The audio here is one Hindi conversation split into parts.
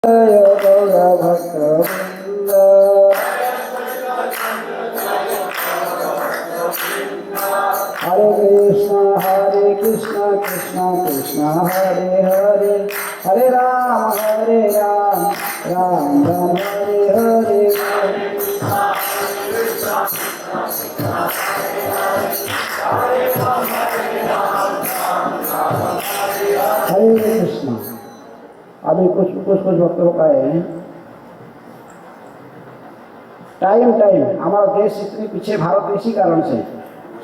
भक्तवृंद हरे कृष्ण कृष्ण कृष्ण हरे हरे हरे राम राम राम हरे हरे हरे कृष्ण। अभी कुछ वक्त का है। टाइम हमारा देश इतने पीछे, भारत इसी कारण से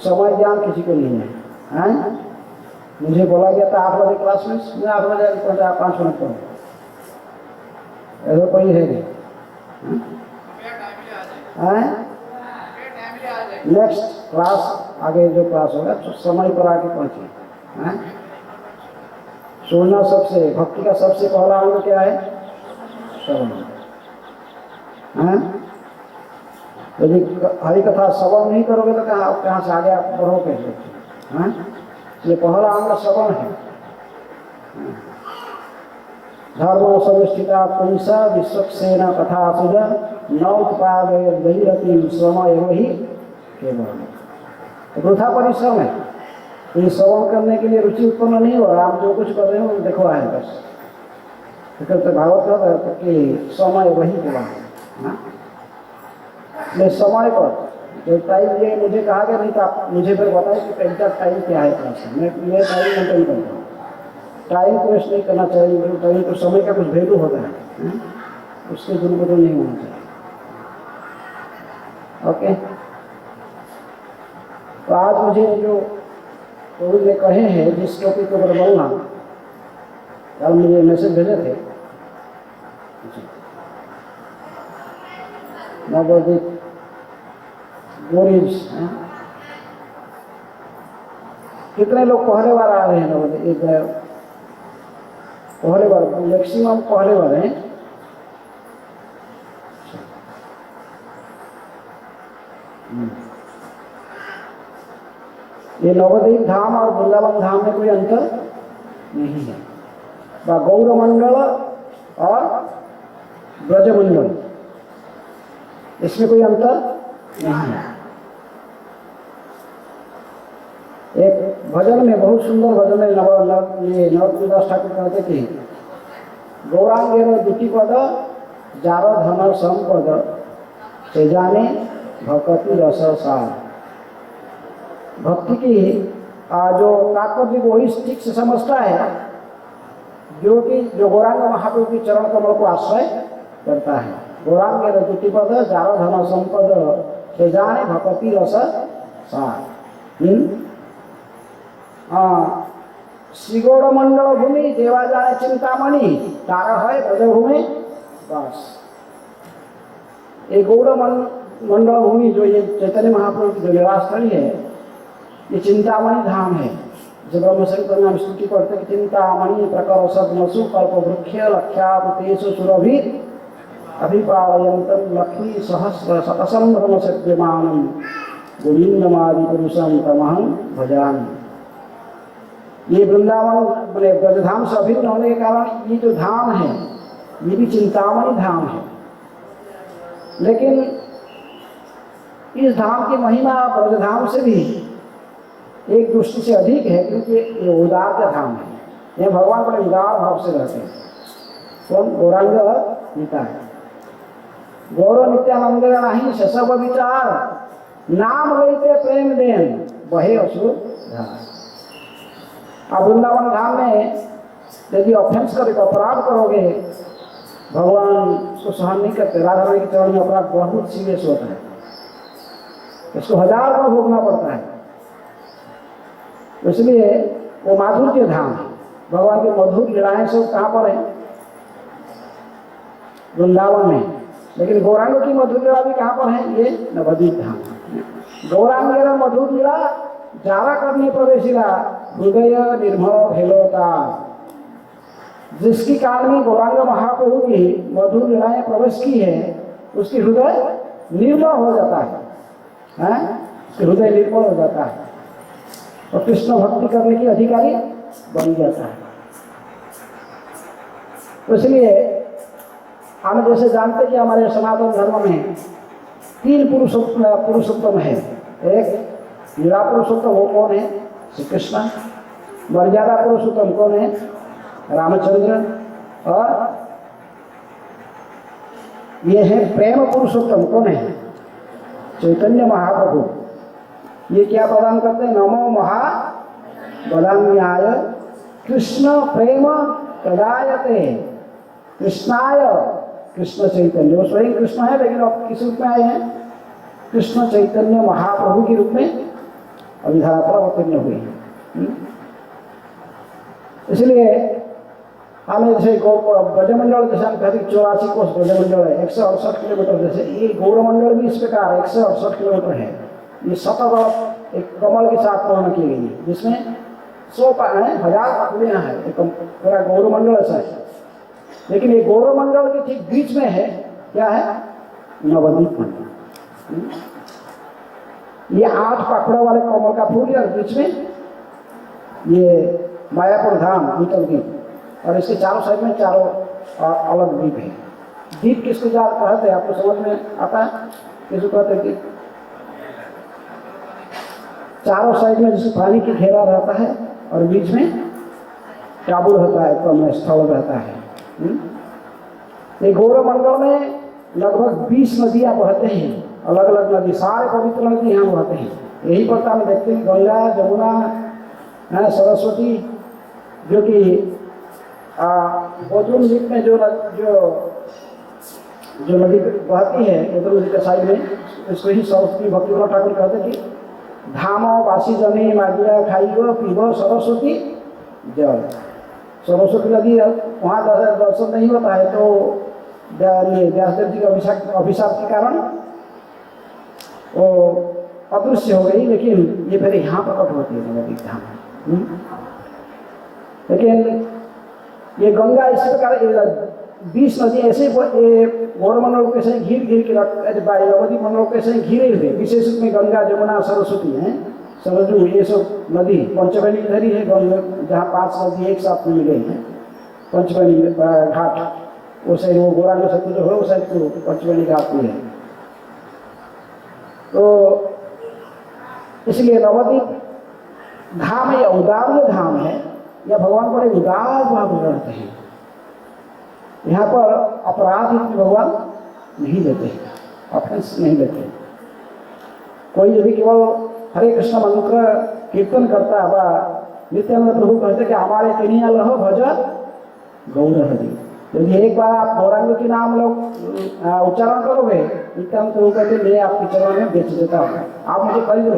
समय ज्ञान किसी को नहीं है, हैं? मुझे बोला गया था 8 बजे क्लास में, मैं 8 बजे पहुँचा 5 मिनट पर। ऐसा कोई है नहीं, नेक्स्ट क्लास आगे जो क्लास होगा तो समय पर आके पहुँचे, हैं? सुनना सबसे, भक्ति का सबसे पहला अंग क्या है? श्रवण। यदि हरि कथा श्रवण नहीं करोगे तो कहाँ से आगे आप बढ़ो कैसे? ये पहला अंग श्रवण है। धर्म समिष्ठिता पुंसा विश्वक्सेना कथा सुजा नौत्पादय दहिरति श्रम एवं ही केवल। वृथा परिश्रम है। तो ये श्रवण करने के लिए रुचि उत्पन्न नहीं हो रहा, आप जो कुछ कर रहे हो देखो है बस। तो भागवत कहता है कि समय वही केवल। मैं समय पर जो टाइम दिए मुझे कहा गया नहीं था, मुझे फिर बताओ कि एग्जैक्ट टाइम क्या है क्लास में। मैं टाइम मेंटेन करता हूँ, टाइम को वेस्ट नहीं करना चाहिए। टाइम को समय का कुछ वैल्यू होता है, उसके दुरुपयोग नहीं होना चाहिए। ओके, तो आज मुझे जो प्रभु ने कहे हैं जिस टॉपिक को बोलना, कल मुझे मैसेज भेजे थे नवोदित गोरीज। कितने लोग पहले बार आ रहे हैं नवोदित? एक पहले बार, मैक्सिमम पहले बार हैं। ये नवद्वीप धाम और वृंदावन धाम में कोई अंतर नहीं है। गौरमंडल और ब्रजमंडल, इसमें कोई अंतर नहीं है। एक भजन में, बहुत सुंदर भजन में नवदास ठाकुर कहते थे, गौरांगेर दुटीपद जार धन संपद से जाने भक्ति रस सार। भक्ति की जो तात्पर्य को वही ठीक से समझता है जो गौरांग महाप्रभु की चरण कमल को आश्रय करता है। गौरांगेर दुटीपद जार धन संपद से जाने भक्ति रस सार। श्रीगौड़ मंडल भूमि देवा जाने चिंतामणि तारा है ब्रजभूमि बस। ये गौड़ मंडल भूमि जो ये चैतन्य महाप्रभु की जो निवासस्थली है, ये चिंतामणि धाम है। जब ब्रह्मशंकर नाम स्तुति पढ़ते कि चिंतामणि प्रकर सदमसु कल्प वृक्ष लक्ष्यावतेषु सुरभि अभिपालयन्तं लक्ष्मी सहस्र शतसं ब्रह्मसद्यमानं गोविंदमादि पुरुषं तमहं भजामि। ये वृंदावन बने ब्रजधाम से अभिन्न होने के कारण ये जो धाम है ये भी चिंतामणि धाम है। लेकिन इस धाम की महिमा ब्रजधाम से भी एक दृष्टि से अधिक है, क्योंकि ये उदार का धाम है। ये भगवान बड़े उदार भाव से रहते हैं। कौन? गौरांग गीता है। गौरव नित्यानंद नहीं शशव विचार नाम लेते प्रेम देन बहे असुर धार। अब वृंदावन धाम में यदि ऑफेंस करोगे, अपराध करोगे, भगवान उसको सहन नहीं करते। राधा रानी के चरण में अपराध बहुत सीरियस होता है, इसको 1000 बार भोगना पड़ता है। इसलिए वो माधुर्य धाम है। भगवान की मधुर लीलाएं सब कहाँ पर है? वृंदावन में। लेकिन गौरांग की मधुर लीला भी कहाँ पर है? ये नवद्वीप धाम। गौरांग मधुर लीला जारा करने प्रवेशिला हृदय निर्मल भेलोता। जिसकी काल में गौरांग महाप्रभु की मधुर लीलाएं प्रवेश की है, उसकी हृदय निर्मल हो जाता है, हृदय निर्मल हो जाता है और कृष्ण भक्ति करने की अधिकारी बन जाता है। तो इसलिए हम जैसे जानते हैं कि हमारे सनातन धर्म में 3 पुरुषोत्तम है। एक निरा पुरुषोत्तम, वो कौन है? श्री कृष्ण। मर्यादा पुरुषोत्तम कौन है? रामचंद्र। और ये है प्रेम पुरुषोत्तम कौन है? चैतन्य महाप्रभु। ये क्या प्रदान करते हैं? नमो महाबलान्याय कृष्ण प्रेम प्रदायते कृष्णाय। कृष्ण चैतन्य, वो स्वयं कृष्ण है, लेकिन अब किस रूप में आए हैं? कृष्ण चैतन्य महाप्रभु के रूप में अभिधारा पर अवतीर्ण हुए हैं। इसलिए हमें जैसे ब्रजमंडल, जैसे हम कहते हैं 84 कोस ब्रजमंडल है, 168 किलोमीटर, जैसे ये गौरमंडल भी इस प्रकार 168 किलोमीटर है। ये सतत एक कमल के साथ पूर्ण की गई है, जिसमें 100,000 पखुड़ियाँ हैं। एक पूरा गौरमंडल ऐसा है, लेकिन ये गौरमंडल के ठीक बीच में है, क्या है? नवद्वीप मंडल। ये 8 पकड़ों वाले कमल का फूल है, और बीच में ये मायापुर धाम नीतल द्वीप, और इसके चारों साइड में चारों अलग द्वीप है। द्वीप किसको कहते हैं? आपको समझ में आता है किसको कहते हैं? द्वीप चारों साइड में जिससे पानी की घेरा रहता है, और बीच में टाबू रहता है, क्रम स्थल रहता है। ये गौरमंडल में लगभग 20 नदियाँ बहते हैं, अलग अलग नदी, सारे पवित्र नदी यहाँ बहते हैं। यही पता हम देखते हैं गंगा, जमुना, सरस्वती, जो कि गोद्रुम द्वीप में जो नदी बहती है, गोद्रुम नदी के साइड में, इसको ही सरस्वती भक्तिविनोद ठाकुर कहते हैं कि धामो वासी जने मागिया खाइयो पीबो सरस्वती जल। सरस्वती नदी वहाँ दर्शन नहीं होता है, तो व्यासदेव जी के अभिशाप के कारण वो अदृश्य हो गई, लेकिन ये फिर यहाँ प्रकट होती है नवद्वीप धाम। लेकिन ये गंगा इस प्रकार 20 नदी ऐसे गौरमंडल के से घिर के नवद्वीप मंडल के से घिरे हुए, विशेष रूप में गंगा, जमुना, सरस्वती हैं, सरजू, ये सब नदी। पंचवनी इधर ही है, जहाँ 5 नदी एक साथ मिल गई हैं। पंचवनी घाट वो साइड, वो गौरांग सेतु जो है वो साइड को पंचवनी घाट में है। तो इसलिए नवद्वीप धाम या उदार धाम है, या भगवान बड़े उदार भाव में रहते हैं। यहाँ पर अपराध भगवान नहीं लेते हैं, ऑफेंस नहीं लेते। कोई यदि केवल हरे कृष्ण मंत्र कीर्तन करता है, नित्यानंद प्रभु कहते कि हमारे कनिया लहो भज गौर हरि। यदि एक बार आप गौरांग के नाम लोग उच्चारण करोगे, नित्यानंद प्रभु कहते मैं आपके चरण में बेच देता हूँ, आप मुझे खरीद लो,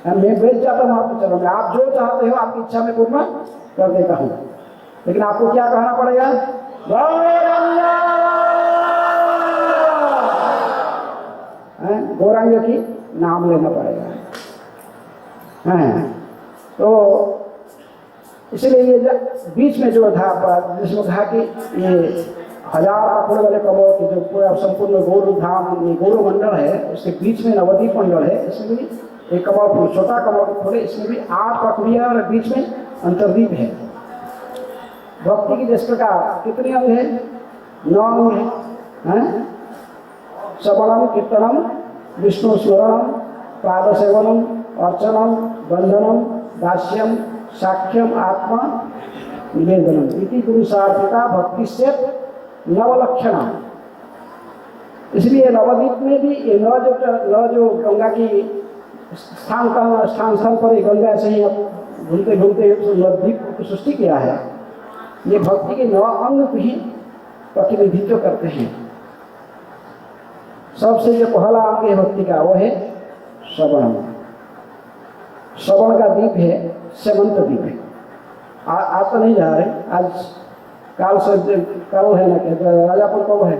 मैं बेच जाता हूँ आपके चरण में, आप जो चाहते हो आपकी इच्छा में पूर्ण कर देता हूँ। लेकिन आपको क्या कहना पड़ेगा? गौरांग की नाम लेना पड़ेगा। तो इसलिए ये बीच में जो था, जिसमें कहा कि ये 1000 पकड़े वाले कमल की जो पूरा संपूर्ण गौर धाम गौरमंडल है, उसके बीच में नवद्वीप मंडल है। इसमें भी एक कमल फूल, छोटा कमल फूल है, इसमें भी 8 पखड़ियाँ और बीच में अंतर्द्वीप है। भक्ति की जिस प्रकार कितने अंग है? 9 अंग है। श्रवणम, कीर्तनम, विष्णु स्मरणम, पाद सेवनम, अर्चनम, बंधनम, दास्यम, साक्ष्यम, आत्मा निवेदनम इति पुरुषार्थिता भक्ति से नवलक्षण। इसलिए नवद्वीप में भी ये नौ जो गंगा की स्थान पर गंगा से ही घूमते घूमते नवद्वीप की सृष्टि किया है। ये भक्ति के 9 अंग भी प्रतिनिधित्व करते हैं। सबसे जो पहला अंग है भक्ति का, वो है श्रवण। श्रवण का द्वीप है सेमंत द्वीप है। आज तो नहीं जा रहे, आज काल से कल है ना, क्या राजापुर कब है?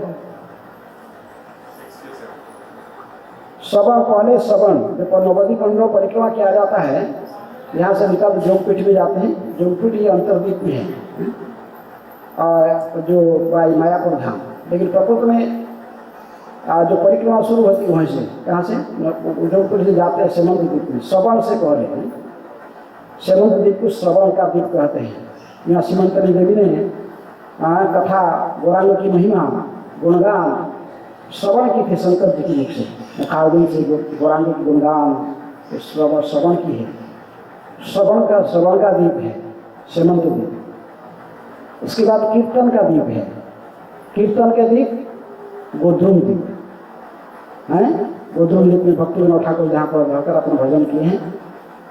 श्रवण, पहले श्रवण जब नवद्वीप मंडल परिक्रमा किया जाता है, यहाँ से निकल जोगपीठ में जाते हैं। जोगपीठ ये अंतर्द्वीप में है, और जो मायापुर धाम। लेकिन प्रकृति में जो परिक्रमा शुरू होती है वहीं से, कहाँ से? जोगपीठ से जाते हैं सेमंत द्वीप में। श्रवण से कह रहे हैं, सेमंत द्वीप को श्रवण का द्वीप कहते हैं। यहाँ सीमंतनी देवी ने कथा गौरांग की महिमा गुणगान श्रवण की थी शंकर जी की मुख से, मुखारबिंद से गौरांग की गुणगान श्रवण की है। श्रवण का दीप है श्रीमंत दीप। इसके बाद कीर्तन का दीप है, कीर्तन के दीप गोद्रुम दीप है। गोद्रुम दीप में भक्ति विनोद ठाकुर जहाँ पर रहकर अपने भजन किए हैं।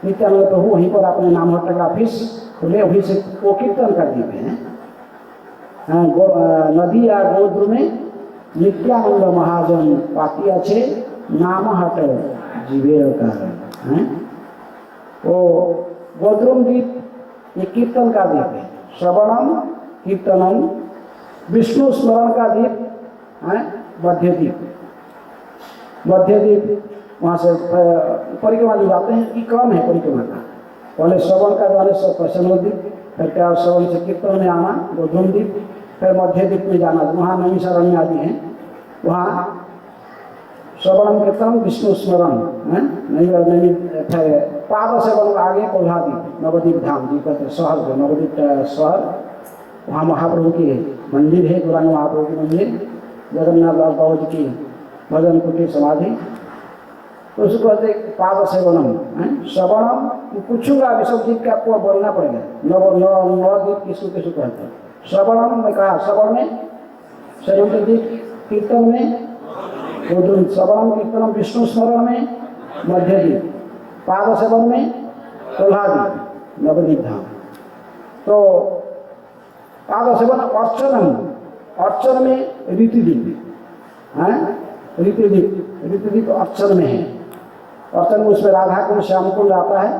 नित्यानंद प्रभु वहीं पर अपने नामहट्टा का ऑफिस खुले, वहीं से वो कीर्तन का दीप है। नदी या गोद्र में नित्यानंद महाजन पाती अच्छे नाम हट जीवेर कारण। वो गोद्रुम दीप ये कीर्तन का दीप है। श्रवणम कीर्तनम विष्णु स्मरण का दीप है। मध्य दीप वहाँ से परिक्रमा जो जाते हैं कि क्रम है परिक्रमा का। पहले श्रवण का जाने से प्रसन्न दीप, फिर क्या श्रवण से कीर्तन में आना गोद्रुम दीप, फिर मध्य दीप में जाना वहाँ नैमिषारण्य आदि हैं। वहाँ श्रवणम कीर्तन विष्णु स्मरण है। फिर पाद सेवन आगे कोल्हा दीप नवदीप धाम जी कहते शहर जो नवदीप शहर, वहाँ महाप्रभु की मंदिर है, गौरांग महाप्रभु की मंदिर, जगन्नाथ दास बाबू जी की भजन कुटीर समाधि। तो उसको कहते पाद सेवनम है। श्रवणम पूछूंगा विश्व गीत का आपको बोलना पड़ेगा। नवदीप किसको किसको कहते हैं। श्रवणम में कहा, श्रवण में श्रीमंत दीप, कीर्तन में गोद्रुम, श्रवणम कीर्तनम विष्णु स्मरण में मध्य दीप, पाद सेवन में कोल्हा दीप नवदीप धाम। तो पाद सेवन अर्चनम, अर्चन में ऋतुदीप है। ऋतुदीप अर्चन में है। अर्चन में उसमें राधा कुंड श्याम कुंड आता है।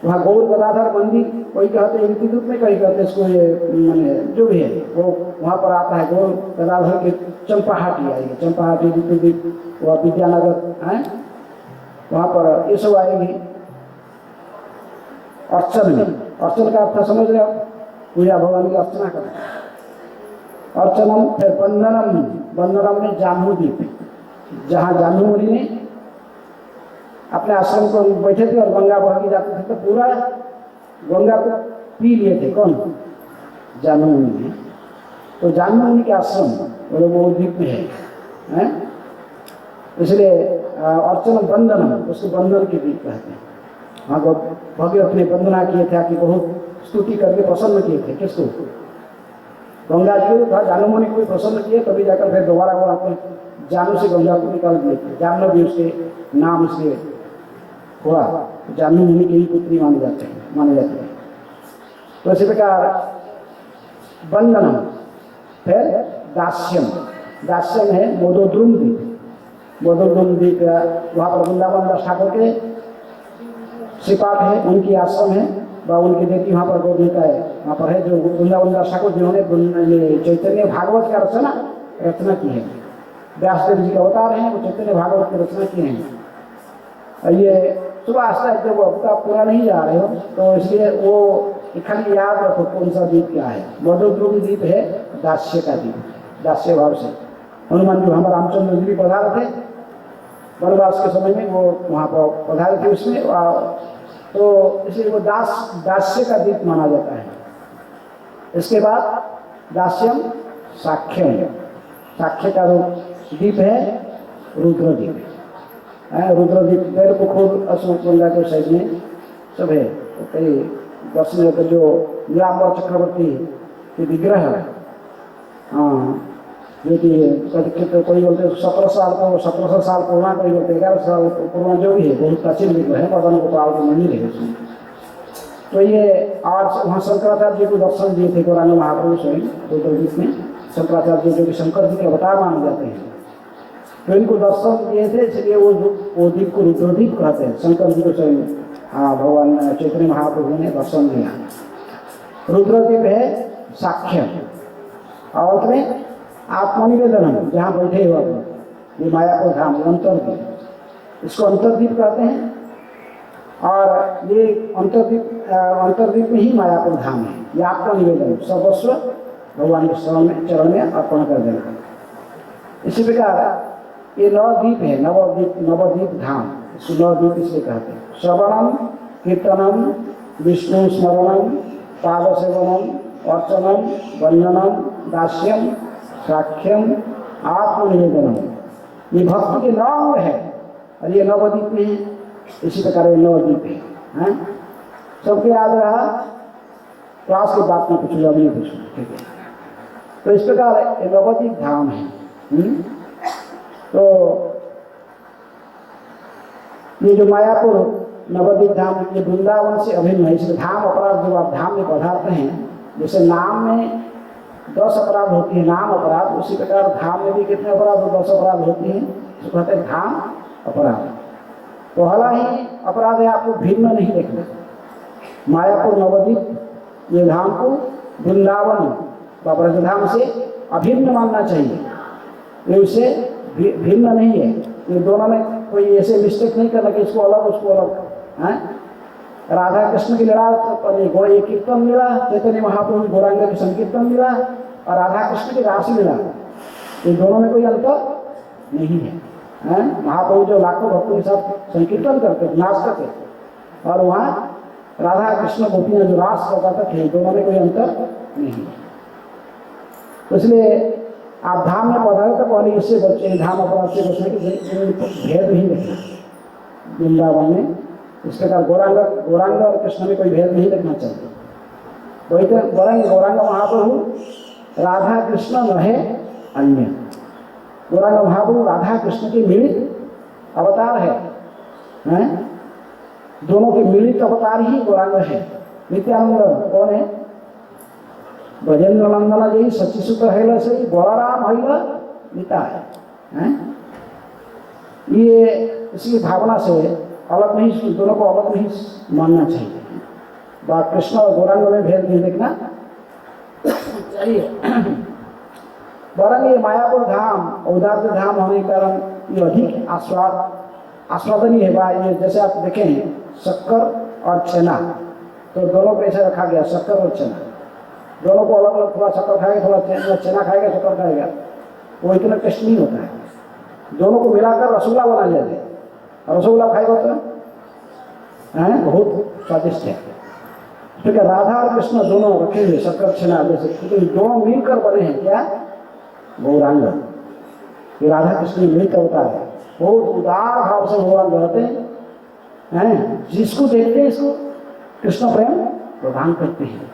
वहाँ गौर गदाधर मंदिर कोई कहते हैं ऋतुदीप में, कहीं कहते इसको ये मैंने जो भी है वो वहाँ पर आता है। गौर गदाधर के चंपाहाटी आएगी, चंपाहाटी ऋतुदीप वह विद्यानगर है, वहाँ पर ये सब आएगी अर्चन में। अर्चन का अर्थ समझ रहे हो, पूजा भगवान की अर्चना करना। अर्चनम फिर बंदनम, बंदनम में जाह्नू दीप, जहाँ जाह्नू मुनि ने अपने आश्रम को बैठे थे और गंगा बहकी जाती थी तो पूरा गंगा को पी लिए थे। कौन? जाह्नू मुनि ने। तो जाह्नू मुनि के आश्रम वो द्वीप में है। इसलिए अर्चन बंदनम, उसको बंदन के द्वीप कहते हैं। वहाँ भगवान अपने वंदना किए थे कि बहुत स्तुति करके प्रसन्न किए थे। किसको? गंगा जी को जाह्नू मुनि को प्रसन्न किए, तभी जाकर फिर दोबारा वो अपने जाह्नू से गंगा को निकाल दिए थे। जाह्नू भी उसके नाम से हुआ, जाह्नू मुनि की ही पुत्री माने जाते हैं। तो इसी प्रकार बंदनम, फिर दास्यम, दास्यम है मोदोद्रुम द्वीप। मोदोद्रुम द्वीप वहाँ पर वृंदावन दास ठाकुर के श्रीपाठ है, उनकी आश्रम है, उनकी बेटी वहाँ पर गौरमिका है, वहाँ पर है जो वृंदावन दास ठाकुर जिन्होंने चैतन्य भागवत का रचना की है। व्यासदेव जी के अवतार हैं, वो चैतन्य भागवत की रचना किए हैं। ये सुबह आस्था है, वो अब आप पूरा नहीं जा रहे हो तो इसलिए वो खाली याद रखो कौन सा द्वीप क्या है। मोदोद्रुम द्वीप है दास्य का द्वीप, दास्य भाव से हनुमान जी हमारे रामचंद्र जी भी पधारे थे वनवास के समय में, वो वहाँ पर पधारे थे उसमें। तो इसलिए वो दास्य का द्वीप माना जाता है। इसके बाद दास्यम साख्यम, साख्य का द्वीप है रुद्रद्वीप। रुद्रद्वीप बैलपुखुर अशोक गंगा के साइड में सब है। तो कई दर्शन का जो नीलांबर चक्रवर्ती के विग्रह है, हाँ, जो कि तो कोई बोलते 1700 साल पुराना, कोई बोलते 11 साल पुराना, जो भी है बहुत प्राचीन विग्रह है। मदन गोपाल के मंदिर है उसमें। तो ये आज वहाँ शंकराचार्य जी को दर्शन दिए थे गौरांग महाप्रभु स्वयं रुद्रद्वीप में। शंकराचार्य जी जो कि शंकर जी के अवतार माने जाते हैं, तो इनको दर्शन दिए थे, इसलिए वो द्वीप को रुद्रद्वीप कहते हैं। शंकर जी को स्वयं भगवान चैतन्य महाप्रभु ने दर्शन दिया। रुद्रद्वीप है साख्य। और में आत्मनिवेदन जहाँ बैठे हुआ ये मायापुर धाम अंतरद्वीप, इसको अंतरद्वीप कहते हैं। और ये अंतरद्वीप में ही मायापुर धाम है। ये आत्मनिवेदन सर्वस्व भगवान के चरण में अर्पण कर देना। इसी प्रकार ये नवद्वीप है, नवद्वीप धाम, इसको नवद्वीप इसलिए कहते हैं। श्रवणम कीर्तनम विष्णु स्मरणम पाद सेवनम अर्चनम वंदनम दास्यम साख्यम आत्मनिवेदनम, ये भक्ति के 9 अंग है और ये नवद्वीप में है। इसी प्रकार ये नवद्वीप है। सबके याद रहा? क्लास की बात में पूछूंगा, अभी नहीं पूछूंगा, ठीक है? तो इस प्रकार ये नवद्वीप धाम है। तो ये जो मायापुर नवद्वीप धाम, ये वृंदावन से अभिन्न है। इसलिए धाम अपराध जब आप धाम में पधारते हैं, जैसे नाम में 10 अपराध होती है, नाम अपराध, उसी प्रकार धाम में भी कितने अपराध? 10 अपराध होती हैं, तो कहते हैं धाम अपराध। तो पहला ही अपराध है आपको भिन्न नहीं देखना। मायापुर नवद्वीप ये धाम को वृंदावन व ब्रजधाम से अभिन्न मानना चाहिए, ये उससे भिन्न नहीं है। ये दोनों में कोई ऐसे मिस्टेक नहीं करना कि इसको अलग उसको अलग है। राधा कृष्ण की लीला तो ये कीर्तन लीला, चैतन्य महाप्रभु गौरांग की संकीर्तन लीला और राधा कृष्ण की रास लीला, ये दोनों में कोई अंतर नहीं है। महाप्रभु जो लाखों भक्तों के साथ संकीर्तन करते नाच करते, और वहाँ राधा कृष्ण गोपियाँ जो रास लगाते थे, दोनों में कोई अंतर नहीं है। तो इसलिए आप धाम में पधारे तो पहले इससे बच्चे धाम अपराध से बचने की भेद नहीं रखना वृंदावन में। इस प्रकार गौरांग और कृष्ण में कोई भेद नहीं रखना चाहिए। वही तो गौरांग महाप्रभु राधा कृष्ण न है अन्य। गौरांग महाप्रभु राधा कृष्ण के मिलित अवतार है। दोनों के मिलित अवतार ही गौरांग है। नित्यानंद कौन है? ब्रजेंद्र नंदन जी सचिसुत है से बलराम है गीता है। ये इसी भावना से अलग नहीं, दोनों को अलग नहीं मानना चाहिए। बात कृष्ण और गौरांग में भेद नहीं देखना चाहिए। वरन ये मायापुर धाम औदार्य धाम होने के कारण ये अधिक आस्वादनीय है। ये जैसे आप देखें शक्कर और छेना, तो दोनों को ऐसे रखा गया, शक्कर और छेना दोनों को अलग अलग, थोड़ा शक्कर खाएगा, थोड़ा छेना खाएगा, शक्कर खाएगा, वो इतना टेस्ट नहीं होता है। दोनों को मिलाकर रसगुल्ला बना लेते हैं, रसगुल्ला खाएगा तो बहुत स्वादिष्ट है। ठीक है, राधा और कृष्ण दोनों रखे हुए शक्कर छेना जैसे, क्योंकि दोनों मिलकर बने हैं क्या? गौरांग। ये राधा कृष्ण मिलकर होता है, बहुत उदार भाव से भगवान रहते हैं। जिसको देखते हैं इसको कृष्ण प्रेम प्रदान करते हैं।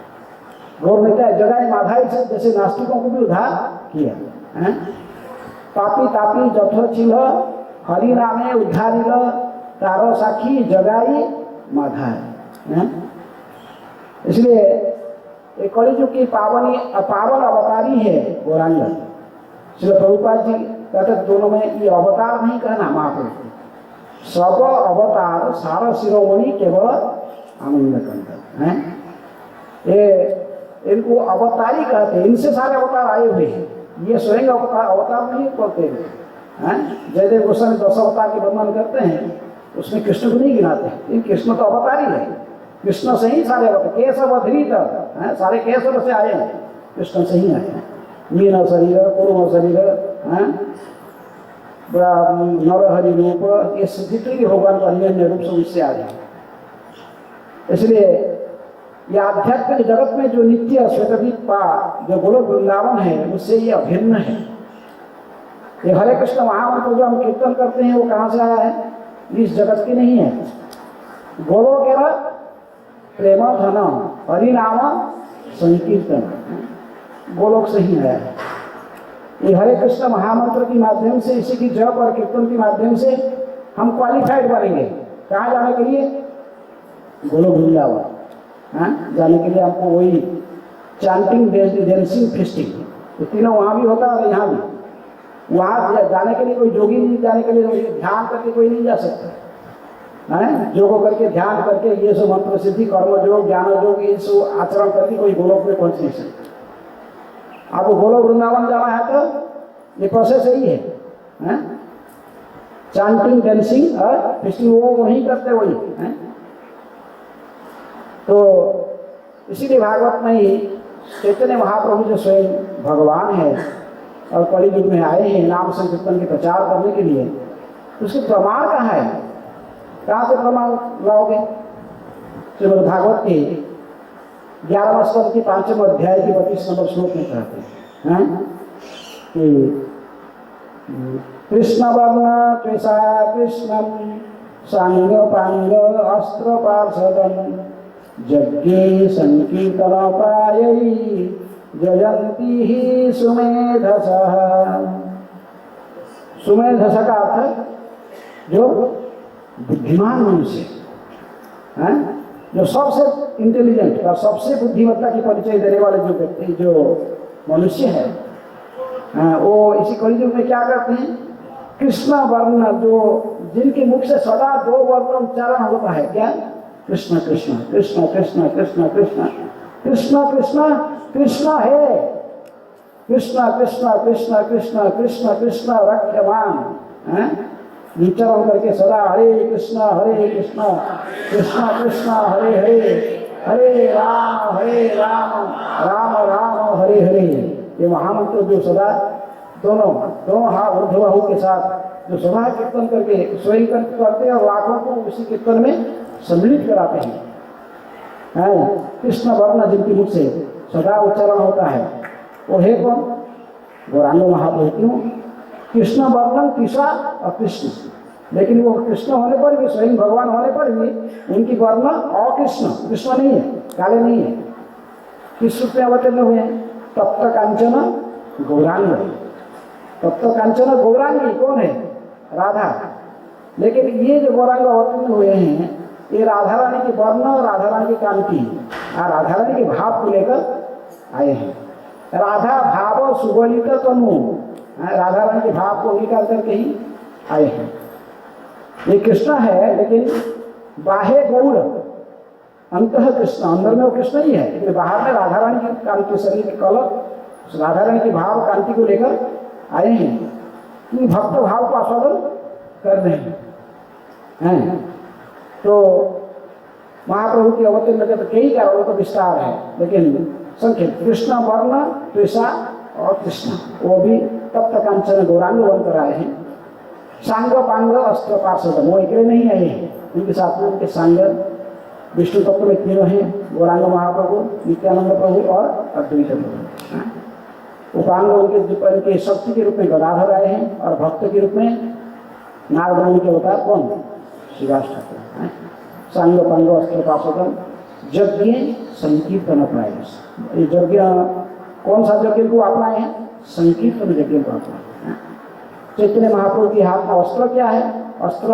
गौर ने क्या जगह माधाई से जैसे नास्तिकों को भी उद्धार किया। पापी तापी जथोचिल हरि नामे उद्धारिल तारो साखी जगाई माधाई। इसलिए एक कलिजुग की पावन अवतारी है गौरांग। श्री प्रभुपाद जी कहते दोनों में ये अवतार नहीं कहना महाप्रभु, सब अवतार सारा शिरोमणि केवल आनंद कंठ है। ये इनको अवतारी कहते हैं, इनसे सारे अवतार आए हुए हैं। ये स्वयं अवतार नहीं करते हैं। जयदेव गोस्वामी 10 अवतार के वर्णन करते हैं, उसमें कृष्ण को नहीं गिनाते हैं। इन कृष्ण तो अवतारी है, कृष्ण से ही सारे अवतार, केशव अधीत सारे केशव से आए हैं, कृष्ण से ही आए हैं। मीन शरीर, कुरुम शरीर, नरहरि रूप, ये जितने भी भगवान का अन्य अन्य रूप से उससे आ जाए। इसलिए ये आध्यात्मिक जगत में जो नित्य श्वेतद्वीप जो गोलोक वृंदावन है, उससे ये अभिन्न है। ये हरे कृष्ण महामंत्र जो हम कीर्तन करते हैं, वो कहाँ से आया है? इस जगत की नहीं है। गोलोक एवं प्रेम धन हरिनाम संकीर्तन, गोलोक से ही आया है। ये हरे कृष्ण महामंत्र के माध्यम से, इसी की जप और कीर्तन के माध्यम से हम क्वालिफाइड बनेंगे। कहाँ जाने के लिए? गोलोक वृंदावन जाने के लिए आपको वही चांटिंग, डेंसिंग, फेस्टिंग, तो तीनों वहाँ भी होता है और यहाँ भी। वहाँ जाने के लिए कोई जोगी नहीं, जाने के लिए ध्यान करके कोई नहीं जा सकता है। योग करके ध्यान करके ये सब मंत्र सिद्धि, कर्म योग, ज्ञान योग, ये सब आचरण करके कोई गोलोक में पहुँच नहीं सकता। आपको गोलोक वृंदावन जाना है तो ये प्रोसेस यही है। चांटिंग, डेंसिंग और फेस्टिंग वो वही करते वही है। तो इसीलिए भागवत में ही चैतन्य महाप्रभु जो स्वयं भगवान है और कलियुग में आए हैं नाम संकीर्तन के प्रचार करने के लिए, उसके प्रमाण कहाँ है? कहाँ से प्रमाण लाओगे? श्रीमद् भागवत के 11वें स्कंद के 5वें अध्याय के 32 नंबर श्लोक में कहते हैं कि कृष्ण वर्ण त्वेषा कृष्णम सांग पांग अस्त्र पार्षदम यज्ञे संकीर्तन पायै जयंती ही सुमेधसः। सुमेधस का अर्थ जो बुद्धिमान मनुष्य है, जो सबसे इंटेलिजेंट और सबसे बुद्धिमत्ता की परिचय देने वाले जो व्यक्ति जो मनुष्य है, वो इसी कलियुग में क्या करते हैं, कृष्ण वर्ण, जो जिनके मुख से सदा दो वर्ण उच्चारण होता है, क्या, कृष्ण कृष्ण कृष्ण कृष्ण कृष्ण कृष्ण कृष्ण कृष्ण कृष्ण है, कृष्ण कृष्ण कृष्ण कृष्ण कृष्ण कृष्ण रक्षमान, उच्चारण करके सदा हरे कृष्ण कृष्ण कृष्ण हरे हरे, हरे राम राम राम हरे हरे। ये महामंत्र जो सदा दोनों हाथ ऊर्ध्वबाहु के साथ जो सदा कीर्तन करके स्वयं करते हैं और लाखों को उसी कीर्तन में सम्मिलित कराते हैं। कृष्ण वर्ण जिनकी मुख से सदा उच्चारण होता है वो है कौन, गौरांग महाप्रभु। क्यों, कृष्ण वर्णन कृष्णा और कृष्ण, लेकिन वो कृष्ण होने पर भी, स्वयं भगवान होने पर भी उनकी वर्ण अकृष्ण, कृष्ण नहीं है, काले नहीं है। किस रूप में अवतीर्ण हुए हैं, तप्त कांचन गौरांग। तप्त कांचन गौरांगी कौन है, राधा। लेकिन ये जो गौरांग अवतीर्ण हुए हैं ये राधा रानी के वर्ण और राधा रानी की कांति और राधा रानी के भाव को लेकर आए हैं। राधा भाव सुगलित तनु, राधा रानी के भाव को अंगीकार करके ही आए हैं। ये कृष्ण है लेकिन बाह्य गौर, अंतः कृष्ण, अंदर में वो कृष्ण ही है, लेकिन बाहर में राधा रानी की कांति, शरीर के कलक राधा रानी के भाव कांति को लेकर आए हैं कि भक्त भाव को आस्वादन कर रहे हैं। तो महाप्रभु की अवतीर्ण के तो कई कारणों का विस्तार है, लेकिन संक्षेप कृष्ण वर्ण त्वेषा और कृष्ण, वो भी तप्त कांचन गौरांग बनकर आए हैं। सांग पांग अस्त्र पार्षद, वो अकेले नहीं आए हैं, उनके साथ में उनके सांग विष्णु तत्व में तीनों हैं, गौरांग महाप्रभु, नित्यानंद प्रभु और अद्वैत प्रभु। उपांग उनके शक्ति के रूप में गदाधर आए हैं और भक्त के रूप में नारद के अवतार कौन, श्रीवास ठाकुर। सांग पांग अस्त्र पार्षद यज्ञ संकीर्तन प्रायस, ये यज्ञ कौन सा यज्ञ को अपनाए हैं, संकीर्तन यज्ञ को अपनाए। चैतन्य महाप्रभु के हाथ में अस्त्र क्या है, अस्त्र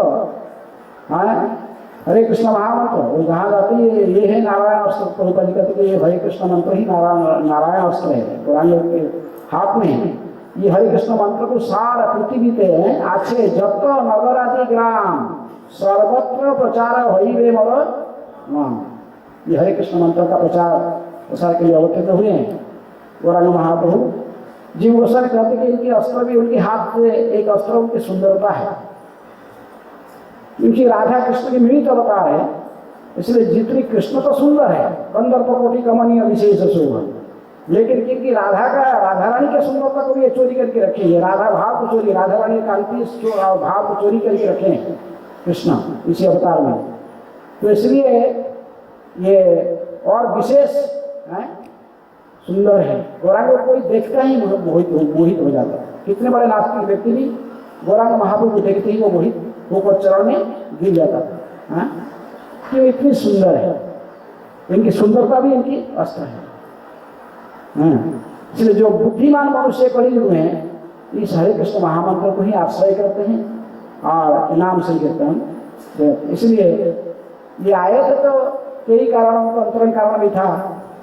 हरे कृष्ण महामंत्र, वो जहाँ जाते हैं ये है नारायण अस्त्र। प्रभुपाद जी कहते ये हरे कृष्ण मंत्र ही नारायण अस्त्र है, गौरांग के हाथ में है। ये हरे कृष्ण मंत्र को सारा पृथ्वी पे आछे जत नगर आदि ग्राम सर्वत्र प्रचार हईवे मर, ये हरे कृष्ण मंत्र का प्रसार के लिए अवतीर्ण हुए हैं गौरांग महाप्रभु। जीव गोस्वामी कहते कि इनके अस्त्र भी, उनके हाथ से एक अस्त्र उनकी सुंदरता है, क्योंकि राधा कृष्ण की मिलित अवतार है, इसलिए जितनी कृष्ण तो सुंदर है, कंदर्प कोटि कमनीय विशेष शोभा, लेकिन क्योंकि राधा रानी के सुंदरता को भी चोरी करके रखे हैं, राधा भाव को चोरी, राधा रानी कांति भाव को चोरी करके रखे हैं कृष्ण इसी अवतार में। तो इसलिए ये और विशेष सुंदर है। गौरांग को कोई देखता ही मोहित हो जाता है। कितने बड़े नास्तिक व्यक्ति भी गौरांग महाप्रभु देखते ही वो मोहित होकर चरण में गिर जाता था। क्यों, इतनी सुंदर है, इनकी सुंदरता भी इनकी अस्त्र है। इसलिए जो बुद्धिमान मनुष्य कलियुग में इस हरे कृष्ण महामंत्र को ही आश्रय करते हैं और नाम संकीर्तन। इसलिए ये आए थे तो कई कारणों का अंतरण कारण भी था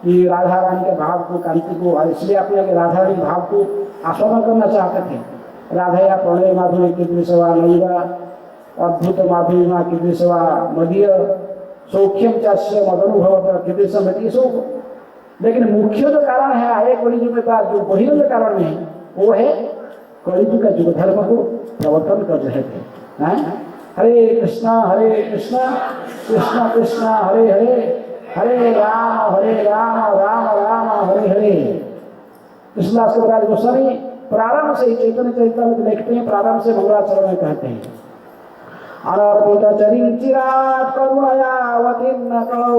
कि राधा रानी के भाव को, कांति को, इसलिए अपने राधा रानी भाव को आस्वादन करना चाहते थे। राधा या प्रणय माधुर्य की दृश्यवा नैवा अद्भुत माधुर्य की दृश्यवा मदीय सौख्यम चाष्य मदनुभव की दृश्य सो। लेकिन मुख्य जो कारण है आए कलियुग का, जो बहिरंग कारण है वो है कलियुग का युग धर्म को प्रवर्तन कर रहे थे। हरे कृष्णा कृष्ण कृष्ण हरे हरे, हरे राम राम राम हरे हरे। कृष्णदास कविराज गोस्वामी प्रारंभ से ही चैतन्य चरितामृत लिखते हैं, प्रारंभ से मंगलाचरण में कहते हैं अनर्पित चरिचिरात् करुणयावतीर्ण कलौ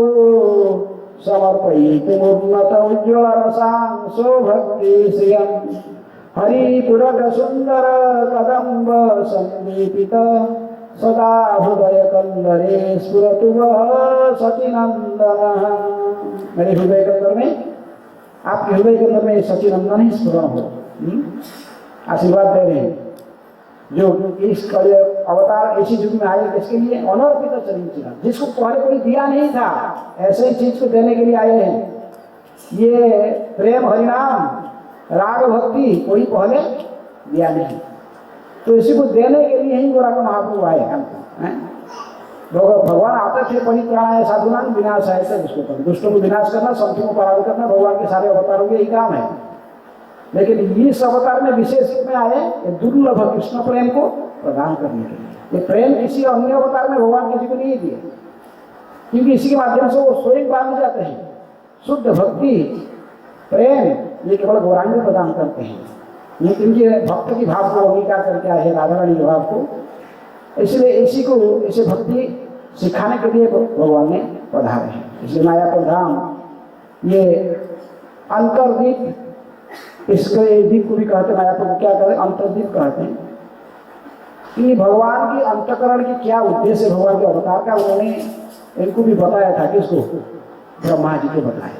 समर्पयितुमुन्नत उज्ज्वल रसांसो भक्ति श्रियम् हरिपुरट सुंदर कदम्ब संदीपित सदा हृदय कंदरे स्फुरतु वः सचिनंदन। मेरे हृदय के अंदर में, आपके हृदय के अंदर में सचिनंदन ही स्फुरण हो। आशीर्वाद दे रहे हैं जो इस कल अवतार ऐसी युग में आए, किसके लिए? अनर्पित चरित्र, जिसको पहले कोई दिया नहीं था, ऐसे ही चीज को देने के लिए आए हैं। ये प्रेम हरिनाम राग भक्ति कोई पहले दिया नहीं, तो इसी को देने के लिए ही गोरा महाप्रभु आए हैं। भगवान आते थे परित्राणाय साधुनां विनाशाय च दुष्कृतम्, दुष्टों को विनाश करना, संतों को पराभव करना, भगवान के सारे अवतारों के यही काम है। लेकिन इस अवतार में विशेष रूप में आए ये दुर्लभ कृष्ण प्रेम को प्रदान करने के लिए। ये प्रेम किसी अन्य अवतार में भगवान किसी को नहीं दिए, क्योंकि इसी के माध्यम से वो स्वयं बांध जाते हैं। शुद्ध भक्ति प्रेम ये केवल गौरांग प्रदान करते हैं, लेकिन ये भक्त की भाव को अंगीकार करके आए राधा रानी के भाव को, इसलिए इसी को इसे भक्ति सिखाने के लिए भगवान ने पधारे हैं। इसलिए मायापुर धाम ये अंतर्दीप, इसके दीप को भी कहते हैं, मायापुर को क्या कहते हैं? अंतर्दीप कहते हैं। कि भगवान की अंतकरण की क्या उद्देश्य है, भगवान के अवतार का, उन्होंने इनको भी बताया था। किसको? ब्रह्मा जी को बताया।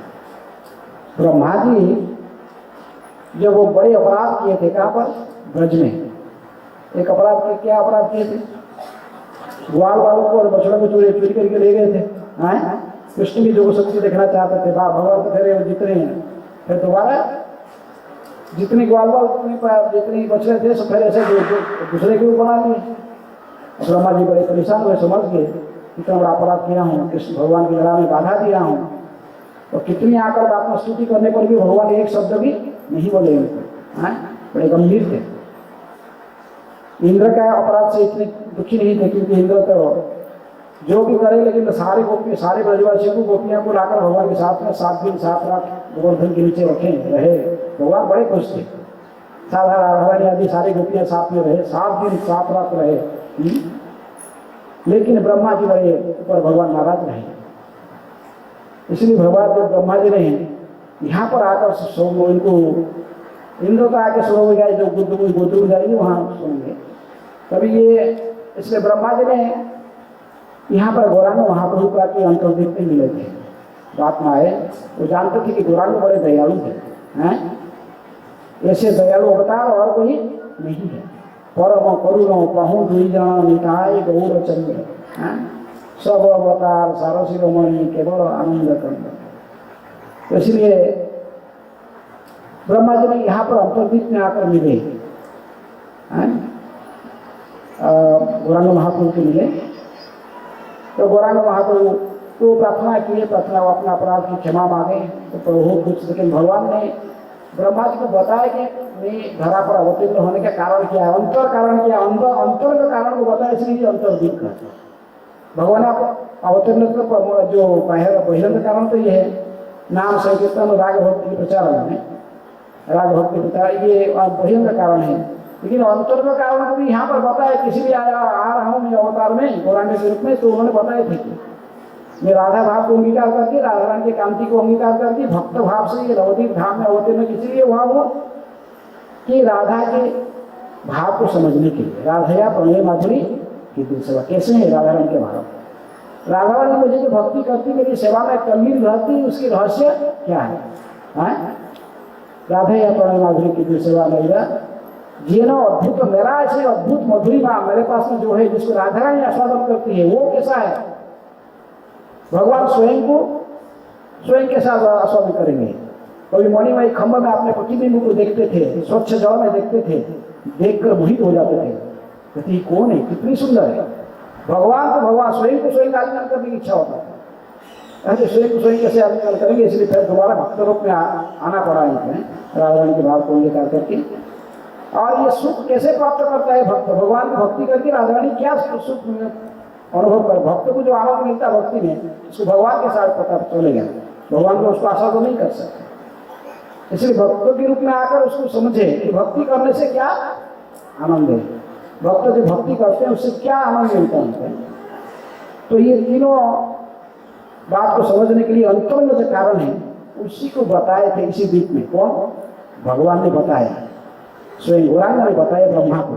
ब्रह्मा जी जब वो बड़े अपराध किए थे, कहाँ पर? ब्रज में। एक अपराध किए, क्या अपराध किए थे? ग्वाल बालों को और बछड़ों को चोरी करके ले गए थे। कृष्ण भी जो शक्ति देखना चाहते थे, भगवान तो ठहरे जितने हैं, फिर दोबारा जितने ग्वाल बाल जितने बछड़े थे सब फिर ऐसे दूसरे के ऊपर बना लिए। ब्रह्मा जी बड़े परेशान हुए, समझ गए इतना बड़ा अपराध किया हूँ, कृष्ण भगवान की लड़ा में बाधा दिया हूँ, और कितनी आकर आत्मा स्तुति करने पर भी भगवान एक शब्द भी नहीं बोले उनको। बड़े गंभीर थे। इंद्र का अपराध से इतने दुखी नहीं थे, क्योंकि इंद्र तो जो भी करे, लेकिन सारे गोपी सारे ब्रजवासियों को गोपियां को लाकर भगवान के साथ में 7 दिन 7 रात गोवर्धन के नीचे रखे रहे। भगवान बड़े खुश थे। राधा रानी आदि सारी गोपियां साथ में रहे, 7 दिन 7 रात रहे। लेकिन ब्रह्मा जी बड़े ऊपर भगवान नाराज रहे। इसलिए भगवान जब ब्रह्मा जी ने यहाँ पर आकर इनको इंद्र का आके सो गए, जो गोद जाएंगे वहाँ सोएंगे। तभी ये इसलिए ब्रह्मा जी ने यहाँ पर गौरांग महाप्रभु का के अंतर्दीप में मिले थे। बात में आए, वो जानते थे कि गौरांग बड़े दयालु थे। ऐसे दयालु अवतार और कोई नहीं है। परम करुण पहु दुई जन निताय गौर चंद्र, सब अवतार सारसिरोमणि केवल आनंद कंद। इसलिए ब्रह्मा जी ने यहाँ पर अंतर्दीप में आकर मिले, गौरांग महाप्रभु के मिले। तो गौरांग महाप्रभु तो प्रार्थना किए, प्रार्थना अपना अपराध की क्षमा मांगे, तो प्रभु कुछ, लेकिन भगवान ने ब्रह्मा जी को बताया कि मैं धरा पर अवतीर्ण होने का कारण क्या है, अंतर कारण क्या है, अंतर का कारण को बताया, इसलिए अंतर्दीप करते हैं। भगवान आप अवतीर्ण का जो बहिरंग कारण तो ये है, नाम संकीर्तन राग भक्ति प्रचार में, राग भक्ति प्रचार ये बहिरंग कारण है। लेकिन अंतर का कारण को भी यहाँ पर बताया, किसी भी आ रहा हूँ मैं अवतार में गौरांग के रूप में, तो उन्होंने बताए थे कि मैं राधा भाव को अंगीकार करके, राधा रानी की कांति को अंगीकार करके, भक्त भाव से ये नवदीप धाम में अवतीर्ण किसी लिए हुआ हूँ कि राधा के भाव को समझने के लिए। राधया प्रणय माधुरी की दिल सेवा कैसे है राधा रानी के भाव। राधा रानी मुझे जो भक्ति करती, मेरी सेवा में तल्लीन रहती, उसकी रहस्य क्या है? राधया प्रणय माधुरी की दिल सेवा मेरा जीना अद्भुत, मेरा ऐसे अद्भुत मधुरी माँ मेरे पास में जो है, जिसको राधा रानी आस्वादन करती है, वो कैसा है? भगवान स्वयं के साथ आस्वादन करेंगे। कभी मणिमय खंभ में अपने प्रतिबिंब को देखते थे, स्वच्छ जल में देखते थे, देखकर मोहित हो जाते थे, कहते कौन है, कितनी सुंदर है। भगवान को भगवान स्वयं को स्वयं आलिंगन करने की इच्छा होता है। ऐसे स्वयं को स्वयं कैसे आलिंगन करेंगे, इसलिए फिर दोबारा भक्त रूप में आना पड़ा इनको, राधा रानी के भाव को अंगीकार करके। और ये सुख कैसे प्राप्त करता है भक्त? भगवान की भक्ति करके राधा रानी क्या सुख अनुभव कर, भक्त को जो आनंद मिलता है भक्ति में, उसको भगवान के साथ पता चलेगा। भगवान को उसको आशा तो नहीं कर सकते। इसलिए भक्तों के रूप में आकर उसको समझे कि भक्ति करने से क्या आनंद है, भक्त जो भक्ति करते हैं उससे क्या आनंद मिलता है। तो ये तीनों बात को समझने के लिए अंतरंग जो कारण है, उसी को बताए थे इसी दीप में। कौन? भगवान ने बताया। स्वयं गौरांग ने बताया ब्रह्मा को,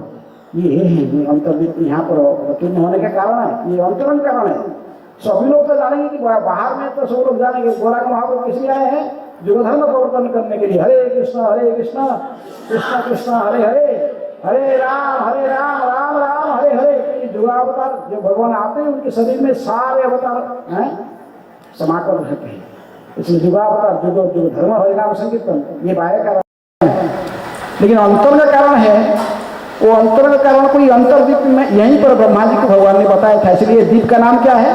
ये है अंतर्दीप यहाँ पर अवतीर्ण होने का कारण है, ये अंतरंग कारण है। सभी लोग तो जानेंगे कि बाहर में तो सब लोग जानेंगे गौरांग महाप्रभु किस लिए आए हैं, जो धर्म प्रवर्तन करने के लिए। हरे कृष्ण कृष्ण कृष्ण हरे हरे, हरे राम राम राम हरे हरे। ये जुगावतार जो भगवान आते हैं उनके शरीर में सारे अवतार हैं समाकर रहते हैं, इसलिए जुगावतार जो धर्म हरे नाम संकीर्तन ये बाह्य कारण है। लेकिन अंतर का कारण है, वो अंतर का कारण कोई अंतर्दीप में यहीं पर ब्रह्मा जी को भगवान ने बताया था, इसलिए दीप का नाम क्या है,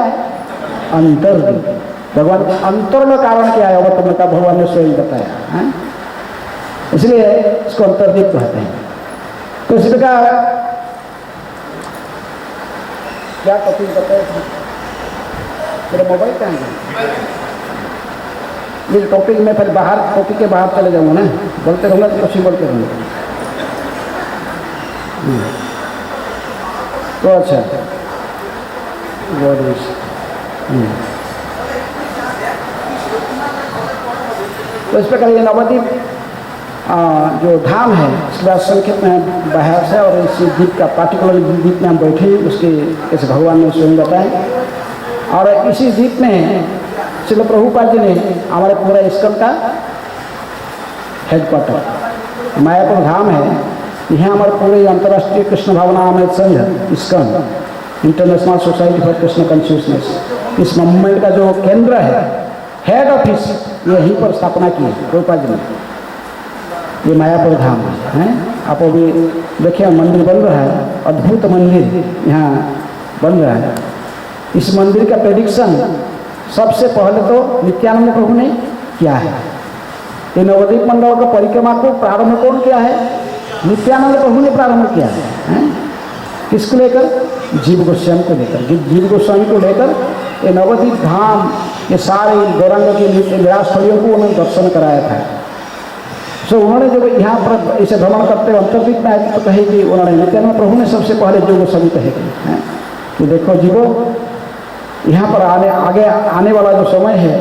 अंतर्दीप। भगवान अंतर का कारण क्या है अवतरण का भगवान ने स्वयं बताया है, इसलिए इसको अंतर्दीप कहते हैं। तो इसी प्रकार क्या टॉपिक बताया था, मेरा मोबाइल कहाँ है, ये टॉपिक में फिर बाहर टॉपिक के बाहर चले जाऊँगा ना, बोलते रहूँगा तो कुछ बोलते रहूँगा। तो अच्छा तो इस प्रकार ये नवद्वीप जो धाम है इसके बाद संक्षेप में बाहर से और इस द्वीप का पार्टिकुलर द्वीप में हम बैठे उसके कैसे भगवान ने स्वयं बताए। और इसी द्वीप में श्रील प्रभुपाद जी ने हमारे पूरा इस्कॉन का हेडक्वार्टर मायापुर धाम है, यहाँ हमारे पूरे अंतर्राष्ट्रीय कृष्ण भावना अमृत संघ ISKCON international society for Krishna consciousness, इस मूवमेंट का जो केंद्र है, हेड ऑफिस यहीं पर स्थापना की है प्रभुपाद जी ने। ये मायापुर धाम है, आप अभी देखिए मंदिर बन रहा है, अद्भुत मंदिर यहाँ बन रहा है। इस मंदिर का प्रेडिक्शन सबसे पहले तो नित्यानंद प्रभु ने किया है। ये नवद्वीप मंडल का परिक्रमा को प्रारंभ कौन किया है, नित्यानंद प्रभु ने प्रारंभ किया है। किसको लेकर, जीव गोस्वामी को लेकर। जीव गोस्वामी को लेकर ये नवद्वीप धाम ये सारे गौरांग के विरासस्थलियों को उन्होंने दर्शन कराया था। सो उन्होंने जब यहाँ पर इसे भ्रमण करते हुए अंतर्दीप में आए तो कहे कि उन्होंने नित्यानंद प्रभु ने सबसे पहले जीव गोस्वामी कहे कि देखो जीवो, यहाँ पर आगे आने वाला जो समय है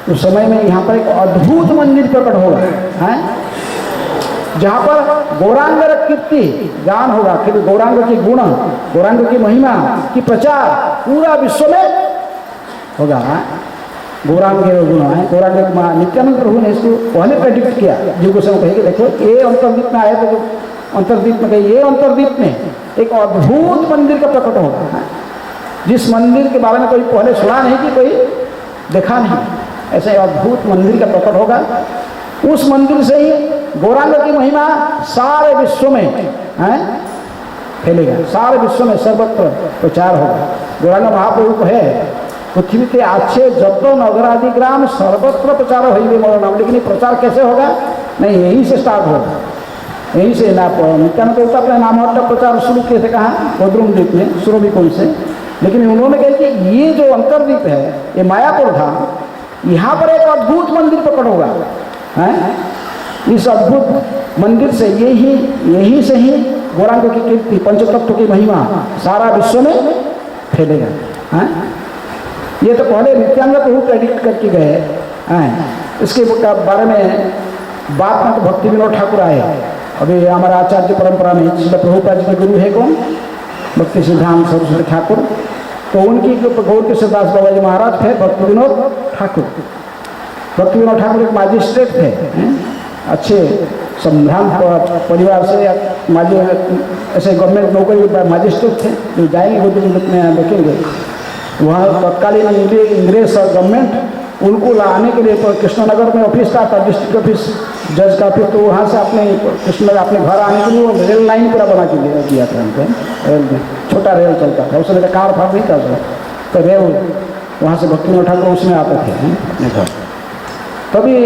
उस समय में यहाँ पर एक अद्भुत मंदिर प्रकट होगा है, जहाँ पर गौरांग कीर्ति गान होगा, कि गौरांग की गुण, गौरांग की महिमा की प्रचार पूरा विश्व में होगा। गौरांग के गुण है, गौरांग नित्यानंद प्रभु ने इसको पहले प्रेडिक्ट किया। जीव गोस्वामी कहे कि देखो ये अंतर्दीप में आए तो जो अंतर्दीप में कहे ये अंतर्दीप में एक अद्भुत मंदिर का प्रकट होगा, जिस मंदिर के बारे में कोई पहले सुना नहीं कि कोई देखा नहीं, ऐसे अद्भुत मंदिर का प्रकट होगा। उस मंदिर से ही गौरांग की महिमा सारे विश्व में फैलेगा, सारे विश्व में सर्वत्र प्रचार होगा। गौरांग महाप्रभु को है पृथ्वी के अच्छे जतो नगरादि ग्राम सर्वत्र प्रचार होइबे मोर नाम, लेकिन प्रचार कैसे होगा, नहीं यहीं से स्टार्ट होगा, यहीं से ना नित्यानंद प्रभु अपने नामहट्ट प्रचार शुरू किए थे कहाँ, गोद्रुम द्वीप में सुरभिकुंड से। लेकिन उन्होंने कहा कि ये जो अंतर्दीप है ये मायापुर धाम, यहाँ पर एक अद्भुत मंदिर प्रकट होगा है। इस अद्भुत मंदिर से यही से ही गौरांग की कीर्ति, पंचतत्व की महिमा सारा विश्व में फैलेगा है। ये तो पहले नित्यानंद प्रभु प्रेडिक्ट करके गए हैं। इसके बारे में बात में तो भक्ति विनोद ठाकुर आए, अभी हमारा आचार्य परंपरा में श्रील प्रभुपाद जी के गुरु है कौन, भक्ति सिद्धांत सरस्वती ठाकुर, तो उनकी गौर कृष्णदास बाबा जी महाराज थे भक्ति विनोद ठाकुर। भक्ति विनोद ठाकुर एक मैजिस्ट्रेट थे, अच्छे संभ्रांत परिवार से, ऐसे गवर्नमेंट नौकरी मैजिस्ट्रेट थे। जो जाएंगे गुरुकुल में देखेंगे वहाँ तत्कालीन इंग्रेज गवर्नमेंट उनको लाने के लिए कृष्णनगर में ऑफिस था, डिस्ट्रिक्ट ऑफिस जज का, फिर तो वहाँ से अपने कृष्णनगर अपने घर आने के लिए वो रेल लाइन पूरा बना के दिया था उनको, रेल में छोटा रेल चलता था, उसमें कार फाड़ नहीं था तो रेल वहाँ से भक्ति विनोद ठाकुर उसमें आते थे अपने घर। तभी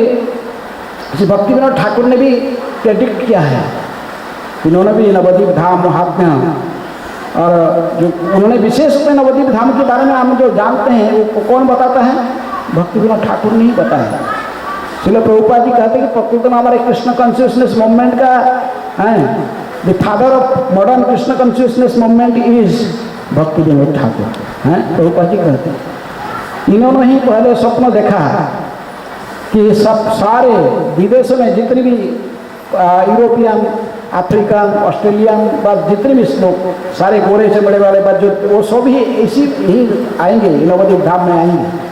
इसी भक्ति विनोद ठाकुर ने भी प्रेडिक्ट किया है, इन्होंने भी नवद्वीप धाम महात्म्य और जो उन्होंने विशेष रूप में नवद्वीप धाम के बारे में हम जो जानते हैं वो कौन बताता है, भक्ति विनोद ठाकुर ने ही बताया। श्रील प्रभुपाद जी कहते हैं कि प्रकृति में हमारे कृष्ण कॉन्शियसनेस मूवमेंट का है, the father of modern Krishna consciousness movement is भक्ति विनोद ठाकुर हैं, प्रभुपाद जी कहते हैं। इन्होंने ही पहले स्वप्न देखा कि सब सारे विदेशों में जितनी भी यूरोपियन अफ्रीकन, ऑस्ट्रेलियन बस जितने भी लोग सारे गोरे से बड़े वाले बस जो वो सब ही इसी ही आएंगे, नवद्वीप धाम में आएंगे।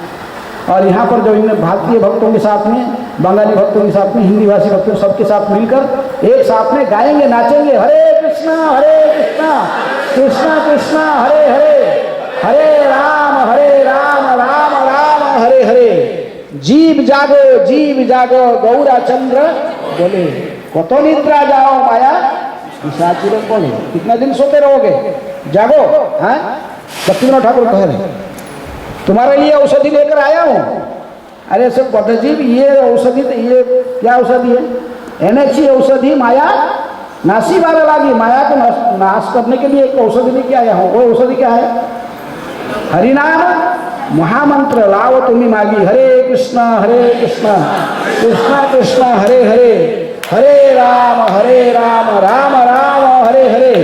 और यहाँ पर जो इन भारतीय भक्तों के साथ में, बंगाली भक्तों के साथ में, हिंदी भाषी भक्तों सबके साथ मिलकर एक साथ में गाएंगे, नाचेंगे, हरे कृष्णा कृष्णा कृष्णा हरे हरे, हरे राम राम राम हरे हरे। जीव जागो गौरा चंद्र बोले, कतो निद्रा जाओ माया पिशाची लोग बोले, कितना दिन सोते रहोगे, जागो। हैं भक्तिविनोद ठाकुर कह रहे, तुम्हारे लिए औषधि लेकर आया हूँ। अरे सब बद्धजीव, ये औषधि, ये क्या औषधि है? एनएचसी औषधि माया नासी वाला लागी, माया को नाश करने के लिए एक औषधि लेके आया हूँ। वो औषधि क्या है? हरिनाम महामंत्र लाओ तुम्हें मागी, हरे कृष्णा कृष्णा कृष्णा हरे हरे, हरे राम राम राम हरे हरे।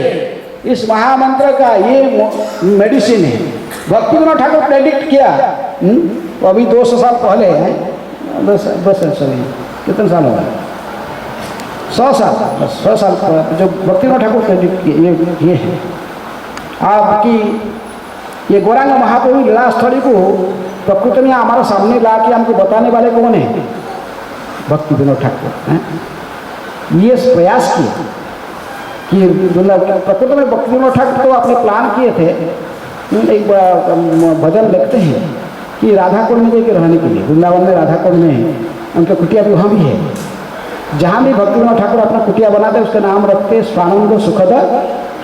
इस महामंत्र का ये मेडिसिन है। भक्तिविनोद ठाकुर प्रेडिक्ट किया, तो अभी 200 साल पहले है, 10 सॉरी कितने साल होगा, 100 साल जो भक्तिविनोद ठाकुर प्रेडिक्ट किए ये है। आपकी ये गौरांग महाप्रभु लीला स्थली को प्रकृति में हमारे सामने ला के हमको बताने वाले कौन है? भक्तिविनोद ठाकुर। ये प्रयास किया कि प्रकृति में भक्तिविनोद ठाकुर तो अपने प्लान किए थे। एक भजन लिखते हैं कि राधा कुंड में जाकर रहने के लिए, वृंदावन में राधा कुंड में उनका कुटिया भी वहाँ भी है। जहाँ भी भक्तिविनोद ठाकुर अपना कुटिया बनाते उसका नाम रखते स्वानंद सुखद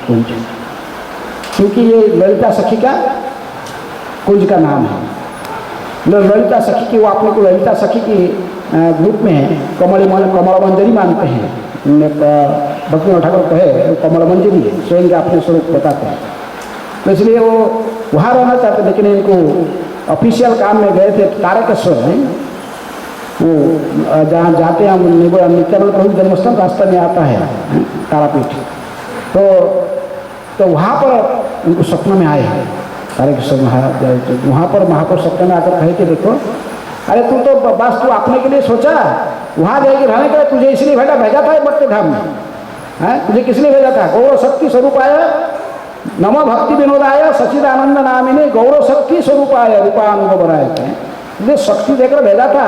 कुंज, क्योंकि ये ललिता सखी का कुंज का नाम है। ललिता सखी की, वो अपने को ललिता सखी की ग्रुप में कमल मंजरी मानते हैं। भक्तिविनोद ठाकुर कहे कमल मंजरी है, स्वयं का अपने स्वरूप बताते हैं। तो इसलिए वो वहाँ रहना चाहते, लेकिन इनको ऑफिशियल काम में गए थे तारकेश्वर में। वो जहाँ जाते हैं, नित्यानंद प्रभु जन्मस्थान रास्ते में आता है तारापीठ, तो वहाँ पर उनको सपने में आए हैं तारकेश्वर महाराज। वहाँ पर महापुरुष सपने में आकर कहे कि देखो, अरे तू तो बस तू अपने के लिए सोचा, वहाँ जाएगी रहने के लिए तुझे इसलिए भेजा था बट्टे धाम में। तुझे किस लिए भेजा था? गौरव शक्ति स्वरूप आया, नमो भक्ति विनोदाय सचिदानंद नामिने गौरव शक्ति स्वरूप आया रूपानुभव बनाए थे। मुझे शक्ति देकर भेजा था,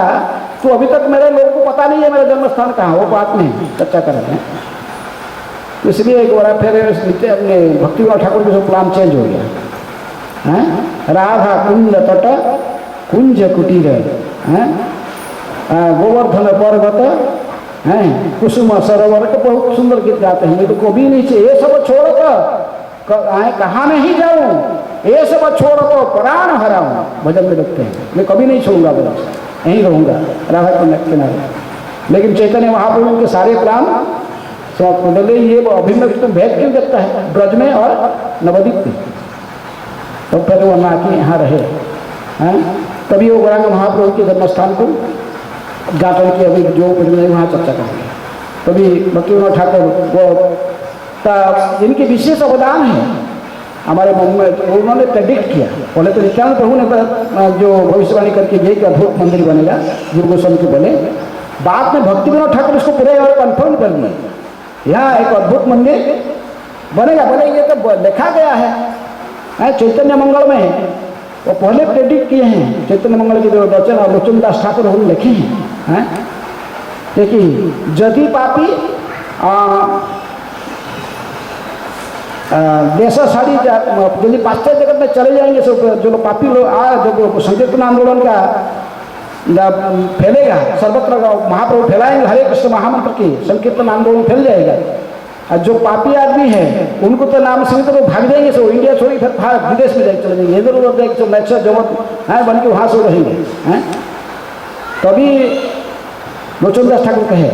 तो अभी तक मेरे लोगों को पता नहीं है मेरा जन्म स्थान कहाँ, वो बात नहीं चर्चा कर रहे हैं। इसलिए एक बार फिर अपने भक्तिविनोद ठाकुर का प्लान चेंज हो गया। राधा कुंड तट कुंज कुटीर, गोवर्धन पर्वत, कुसुम सरोवर के बहुत सुंदर गीत गाते हैं। तो कभी नीचे ये सब छोड़ कर कहाँ नहीं जाऊँ, ये सब छोड़ तो प्राण हराऊँ, भजन में लगते हैं। मैं कभी नहीं छोड़ूंगा बस, यहीं रहूँगा राधा कुंड किनारे। लेकिन चैतन्य महाप्रभु के सारे प्लान सब बदले। ये अभिनव तो भेद क्यों देता है ब्रज में और नवद्वीप में? तो फिर वो ना कि यहाँ रहे। तभी वो गौरांग महाप्रभु के जन्मस्थान को गाटन की अभी जो वहाँ चर्चा करेंगे। तभी भक्तिविनोद ठाकुर जिनके विशेष अवदान है हमारे मन में, उन्होंने प्रेडिक्ट किया। पहले तो नित्यानंद प्रभु ने जो भविष्यवाणी करके गए कि अद्भुत मंदिर बनेगा, गुरु गोस्वामी के बोले। बाद में भक्तिविनोद ठाकुर इसको पूरे और कन्फर्म कर दिए, यहाँ एक अद्भुत मंदिर बनेगा। ये तो लिखा गया है चैतन्य मंगल में, वो पहले प्रेडिक्ट किए हैं। चैतन्य मंगल के जो वचन और लोचन दास ठाकुर उन्होंने लिखे हैं। देखिए, यदि पापी देशा साड़ी यदि पाश्चात्य जगत में चले जाएंगे, सब जो पापी लोग जो संकीर्तन आंदोलन का फैलेगा सर्वत्र, महाप्रभु फैलाएंगे हरे कृष्ण महामंत्र की, संकीर्तन आंदोलन फैल जाएगा। और जो पापी आदमी है उनको तो नाम से तो भाग जाएंगे, सब इंडिया छोड़ी फिर विदेश में जाके चले जाएंगे, इधर उधर जाएंगे, सब नेक्स्ट जगत बन के वहाँ से रहेंगे। तभी लोचन दास ठाकुर कहे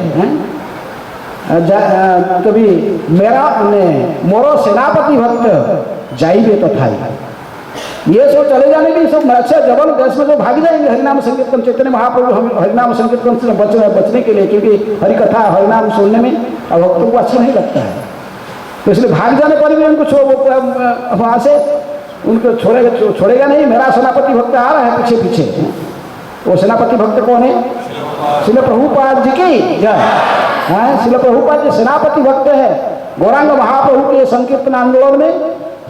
कभी मोरो सेनापति भक्त जाइबे तो था। ये सब चले जाने की सब अच्छा जबल देश में जो भाग जाएंगे हरिनाम संकीर्तन। चैतन्य महाप्रभु हम हरिनाम संकीर्तन से बचने के लिए, क्योंकि हरिकथा हरिनाम सुनने में अब भक्तों को अच्छा नहीं लगता है, तो इसलिए भाग जाने पर भी उनको वहाँ से उनको छोड़ेगा नहीं। मेरा सेनापति भक्त आ रहा है पीछे पीछे। वो सेनापति भक्त कौन है? श्रील प्रभुपाद जी की जय। हाँ, श्रील प्रभुपाद जी सेनापति भक्त है। गौरांग महाप्रभु के संकीर्तन आंदोलन में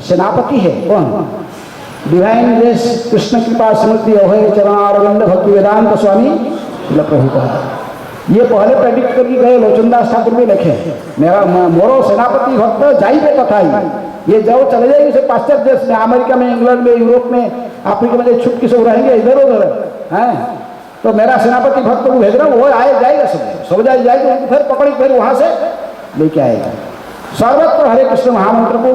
सेनापति है कौन? डिवाइन ग्रेस कृष्ण कृपा स्मृति अभय चरणारविंद भक्ति वेदांत स्वामी श्रील प्रभुपाद। ये पहले प्रेडिक्ट करके गए लोचनदास ठाकुर भी लिखे, मेरा मोरो सेनापति भक्त जाइबे कथाई। ये जब चले जाएंगे से पाश्चात्य देश में, अमेरिका में, इंग्लैंड में, यूरोप में, अफ्रीका में जो छुटकी सब रहेंगे इधर उधर हैं, तो मेरा सेनापति भक्त को भेज रहा हूँ, वो आए जाएगा सब जाएगा, उनको फिर पकड़ी फिर वहाँ से लेके आएगा। सर्वत्र हरे कृष्ण महामंत्र को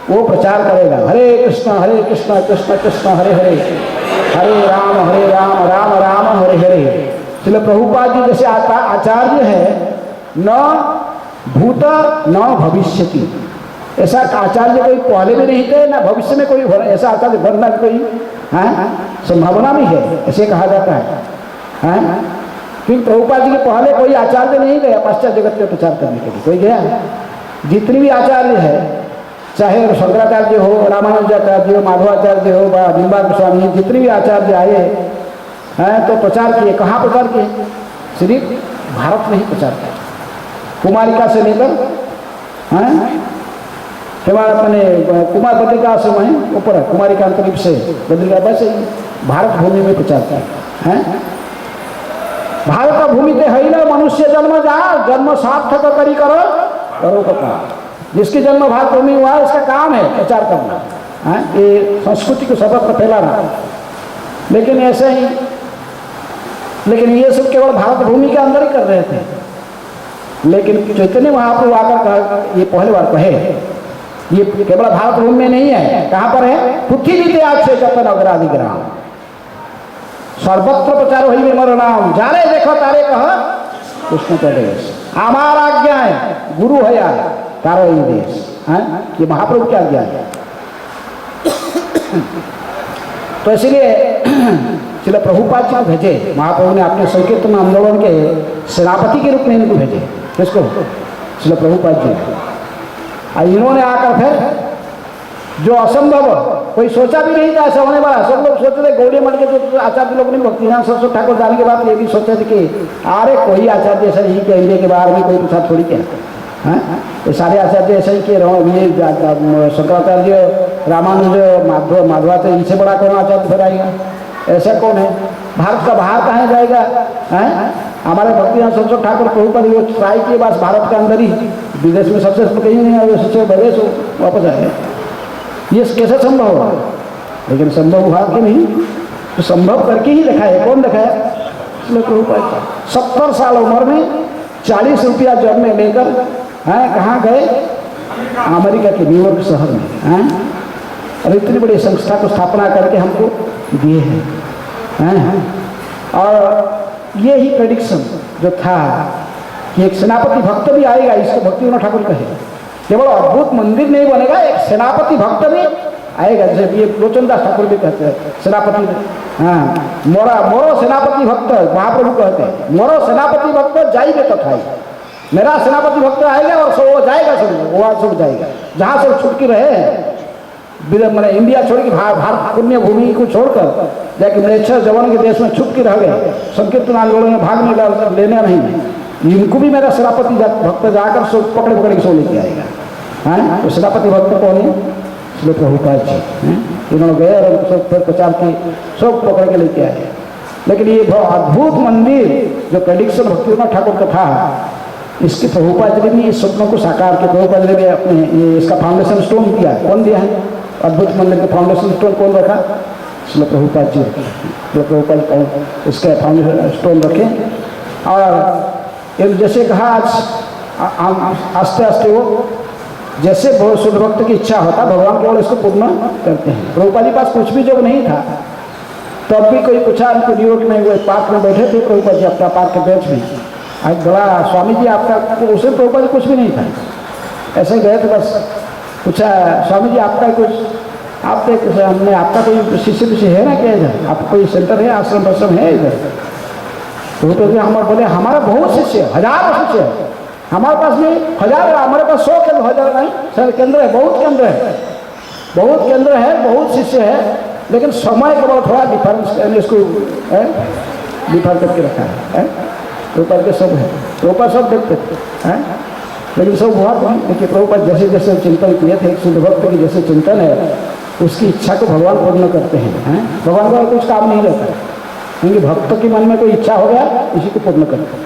वो प्रचार करेगा। हरे कृष्ण कृष्ण कृष्ण हरे हरे, हरे राम राम राम हरे हरे। श्रील प्रभुपाद जी जैसे आचार्य है, न भूत न भविष्यति, ऐसा आचार्य कोई पहले भी नहीं थे, ना भविष्य में कोई ऐसा आचार्य बनना कोई संभावना भी है, ऐसे कहा जाता है। क्योंकि प्रभुपाद जी के पहले कोई आचार्य नहीं गया पाश्चात्य जगत में प्रचार करने के लिए, कोई गया? जितनी भी आचार्य है, चाहे शंकराचार्य हो, रामानुजाचार्य हो, माधवाचार्य हो, निम्बा गोस्वामी, जितने भी आचार्य आए हैं तो प्रचार किए। कहाँ प्रचार किए? सिर्फ भारत में ही प्रचार किया। कुमारिका से लेकर अपने कुमार बद्रिका आश्रम है ऊपर, कुमारिका अंतरिक्ष से बद्रिका, वैसे भारत भूमि में प्रचार किया है। भारत का भूमि ते है ना मनुष्य जन्म जा, जन्म सार्थक करी करो का। जिसकी जन्म भारत भूमि हुआ है, इसका काम है प्रचार करना, ये संस्कृति को सर्वत्र फैलाना। लेकिन ऐसे ही, लेकिन ये सब केवल भारत भूमि के अंदर ही कर रहे थे। लेकिन चैतन्य महाप्रभु आकर ये पहले बार कहे, ये केवल भारत भूमि में नहीं है, कहाँ पर है? पृथ्वी त्याग से जतन अग्राधि ग्राम, सर्वत्र प्रचार हुई में मरो नाम, जाने देखो तारे कह कृष्ण प्रदेश। हमारा आज्ञा है, गुरु है यार तारो ही देश, ये महाप्रभु की आज्ञा है। तो इसलिए श्रील प्रभुपाद जी को भेजे महाप्रभु ने, अपने संकीर्तन आंदोलन के सेनापति के रूप में इनको भेजे। किसको? श्रील प्रभुपाद जी। और इन्होंने आकर फिर जो असंभव, कोई सोचा भी नहीं था ऐसा होने वाला। सब लोग सोचते थे, गौड़िया मठ के जो आचार्य लोग ने भक्तिनाथ सरस्वती ठाकुर जाने के बाद ये भी सोचे थे कि अरे कोई आचार्य ऐसा नहीं कि इंडिया के बाहर में कोई पूछा थोड़ी क्या है, ये सारे आचार्य ऐसा ही कि ये शंकराचार्य, रामानुज, माधवाचार्य, इनसे बड़ा कौन आचार्य फिर आएगा? ऐसा कौन है? भारत का बाहर कहाँ जाएगा? हमारे भक्तिनाथ सरस्वती ठाकुर प्रभुपाद वो ट्राई किए, बस भारत के अंदर ही, विदेश में सक्सेसफुल कहीं नहीं आए, सबसे विदेश वापस आए। ये कैसे संभव हुआ? लेकिन संभव हुआ कि नहीं, तो संभव करके ही दिखाया। कौन दिखाया? श्रील प्रभुपाद। 70 साल उम्र में 40 रुपया जब में लेकर कहाँ गए? अमेरिका के न्यूयॉर्क शहर में, और इतनी बड़ी संस्था को स्थापना करके हमको दिए हैं। और ये ही प्रेडिक्शन जो था कि एक सेनापति भक्त भी आएगा, इसको भक्तिविनोद ठाकुर कहे, केवल अद्भुत मंदिर नहीं बनेगा, एक सेनापति भक्त भी आएगा। जैसे ये लोचनदास ठाकुर भी कहते हैं सेनापति, मोरो सेनापति भक्त महाप्रभु कहते हैं, मोरो सेनापति भक्त जाइबे कथाई, मेरा सेनापति भक्त आएगा और सब वो जाएगा, सब वहाँ सब जाएगा जहाँ सब छुटकी रहे। मैंने इंडिया छोड़ के भारत पुण्य भूमि को छोड़कर जाके मलेच्छर जवान के देश में छुटकी रह गए, संकीर्तन आंदोलन में भाग नहीं लेना नहीं, इनको भी मेरा सेनापति भक्त जाकर सब पकड़े पकड़ के सो लेके आएगा। तो सेनापति भक्त कौन है? श्रील प्रभुपाद जी। इन्होंने गए और सब फिर प्रचार की, सब पकड़ के लेके आए। लेकिन ये अद्भुत मंदिर जो प्रेडिक्शन भक्तिविनोद ठाकुर का था, इसके प्रभुपाद जी ने भी इस स्वप्नों को साकार किया। प्रभुपाद जी ने अपने ये इसका फाउंडेशन स्टोन दिया। कौन दिया है? अद्भुत मंदिर का फाउंडेशन स्टोन कौन रखा? श्रील प्रभुपाद जी। श्रील प्रभुपाद इसके फाउंडेशन स्टोन रखे। और जैसे कहा आज आस्ते आस्ते वो जैसे बहुत शुद्ध भक्त की इच्छा होता, भगवान केवल इसको पूर्ण करते हैं। प्रभुपाद जी पास कुछ भी जब नहीं था, तब भी कोई पूछा, उनको न्यूयॉर्क में वो पार्क में बैठे थे प्रभुपाद जी, अपना पार्क के बेंच में, आज बड़ा स्वामी जी आपका, तो उसे प्रभुपाद जी कुछ भी नहीं था, ऐसे गए थे। बस पूछा, स्वामी जी आपका कुछ, आप हमने आपका कोई शिष्य विषय है ना क्या इधर? आपका कोई सेंटर है, आश्रम आश्रम है इधर? तो हमारे बोले हमारा बहुत शिष्य, हजारों शिष्य है हमारे पास भी, हजार, हमारे पास 100 केंद्र, हजार नहीं सर केंद्र है, बहुत केंद्र है, बहुत केंद्र है, बहुत शिष्य है, लेकिन समय के बाद थोड़ा डिफरेंस इसको डिफर करके रखा है, तो करके सब है। प्रभुपाद सब देखते थे हैं, लेकिन सब हुआ तो नहीं। देखिए प्रभुपाद जैसे जैसे चिंतन किए थे, एक शुद्ध भक्त की जैसे चिंतन है उसकी इच्छा को भगवान पूर्ण करते हैं। भगवान का कुछ काम नहीं रहता है, क्योंकि भक्त के मन में कोई इच्छा हो गया इसी को पूर्ण करते हैं।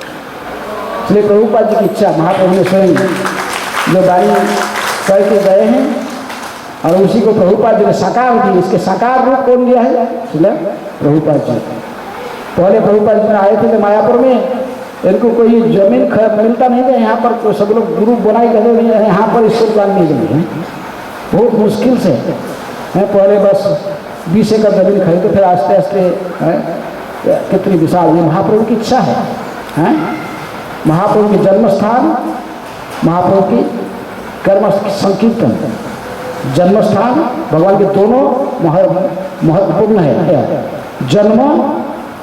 इसलिए प्रभुपाद जी की इच्छा महाप्रभु ने स्वयं जो वाणी करके गए हैं और उसी को प्रभुपाद जी ने साकार दी। इसके साकार रूप कौन दिया है? इसलिए प्रभुपाद जी। पहले प्रभुपाद जी ने आए थे मायापुर में, इनको कोई जमीन मिलता नहीं था, यहाँ पर तो सब लोग ग्रुप बनाए गए नहीं, यहाँ पर ईश्वर ज्ञान नहीं गए, बहुत मुश्किल से पहले बस 20 एकड़ जमीन खरीदे, फिर आस्ते आस्ते कितनी विशाल। ये महाप्रभु की इच्छा है, महाप्रभु की जन्म स्थान, महाप्रभु की कर्म संकीर्तन। जन्म स्थान भगवान के दोनों महत्वपूर्ण है, जन्म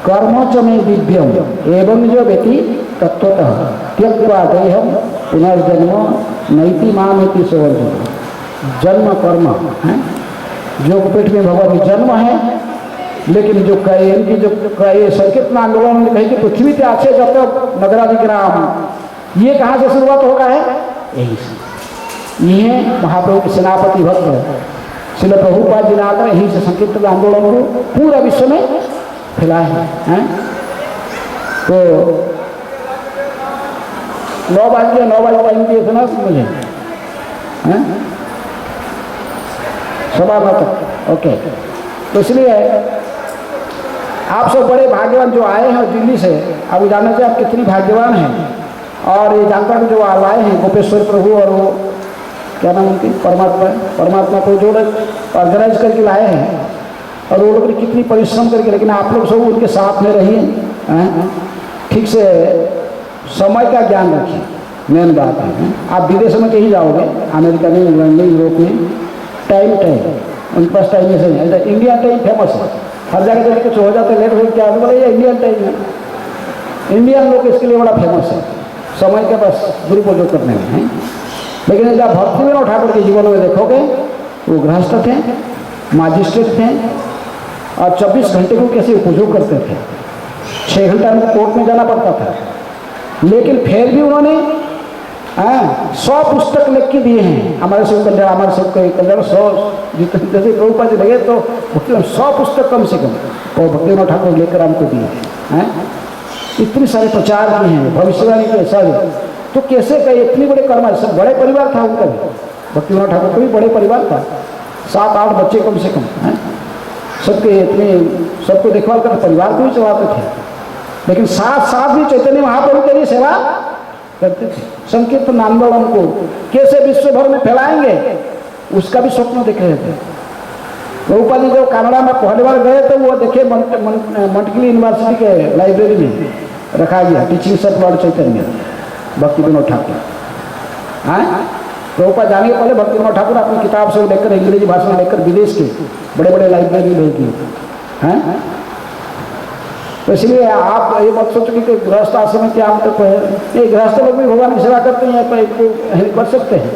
कर्म च में दिव्यम एवं जो व्यक्ति तत्वतः त्यक्त्वा देहम पुनर्जन्म नैति मामेति सवर्जन। जन्म कर्म है, जो पेट में भगवान की जन्म है, लेकिन जो कहे इनकी जो कहे संकीर्तन आंदोलन ने कही कि पृथ्वी के आछे जब तक नगराधिग्राम, ये कहाँ से शुरुआत होगा है? यही से। ये महाप्रभु के सेनापति भक्त श्रील प्रभुपाद जी ने आकर यहीं से संकीर्तन आंदोलन को पूरा विश्व में फैलाए हैं। तो 9 टाइम दिए थे ना मुझे, सवा 9 तक, ओके। तो इसलिए आप सब बड़े भाग्यवान जो आए हैं दिल्ली से, अब जानना चाहिए आप कितनी भाग्यवान हैं। और ये जानता हूँ जो लाए हैं गोपेश्वर प्रभु और वो क्या नाम उनकी परमात्मा को जो ऑर्गेनाइज करके लाए हैं, और वो लोग ने कितनी परिश्रम करके, लेकिन आप लोग सब उनके साथ में रहिए, ठीक से समय का ज्ञान रखिए, मेन बात है। आप विदेश में कहीं जाओगे, अमेरिका में, इंग्लैंड में, यूरोप में, टाइम उनके पास टाइम ऐसे नहीं है। इंडियन टाइम फेमस है, हर जगह जब कुछ हो जाता है लेट हो क्या बोले ये इंडियन टाइम है। इंडियन लोग इसके लिए बड़ा फेमस है, समय का बस दुरुपयोग करने में है। लेकिन जब भक्ति विनोद ठाकुर के जीवन में देखोगे, वो गृहस्थ थे, मजिस्ट्रेट थे, और 24 घंटे को कैसे उपयोग करते थे। 6 घंटा उनको कोर्ट में जाना पड़ता था, लेकिन फिर भी उन्होंने 100 पुस्तक लिख के दिए हैं। हमारे सब कल्याण, हमारे सब कल्याण 100 जितने जैसे प्रभुपाद जी लगे तो 100 पुस्तक कम से कम और भक्ति विनोद ठाकुर लेकर हमको दिए हैं। इतने सारे प्रचार किए हैं, भविष्यवाणी के सब। तो कैसे कहे इतनी बड़े कर्म, सब बड़े परिवार था उनका भी, भक्ति विनोद ठाकुर का भी बड़े परिवार था, 7-8 बच्चे कम से कम हैं। सबके इतने सबको देखभाल कर परिवार को भी चलाते थे, लेकिन साथ साथ भी चैतन्य महाप्रभु के लिए सेवा करते थे। संकीर्तन आंदोलन को कैसे विश्व भर में फैलाएंगे उसका भी स्वप्न देख रहे थे। प्रभुपाद जी जब कनाडा में पहली बार गए तो वो देखे मंटकिली यूनिवर्सिटी के लाइब्रेरी में रखा गया टीचिंग ऑफ लॉर्ड चैतन्य भक्ति विनोद ठाकुर। प्रभुपाद जाने के पहले भक्ति विनोद ठाकुर अपनी किताब से लेकर अंग्रेजी भाषा में लेकर विदेश के बड़े बड़े लाइब्रेरी भेज दिए हैं। तो इसलिए आप ये मत सोचो कि गृहस्थ आश्रम क्या हम तो ये गृहस्थ लोग भी भगवान की सेवा करते हैं तो इनको कर सकते हैं।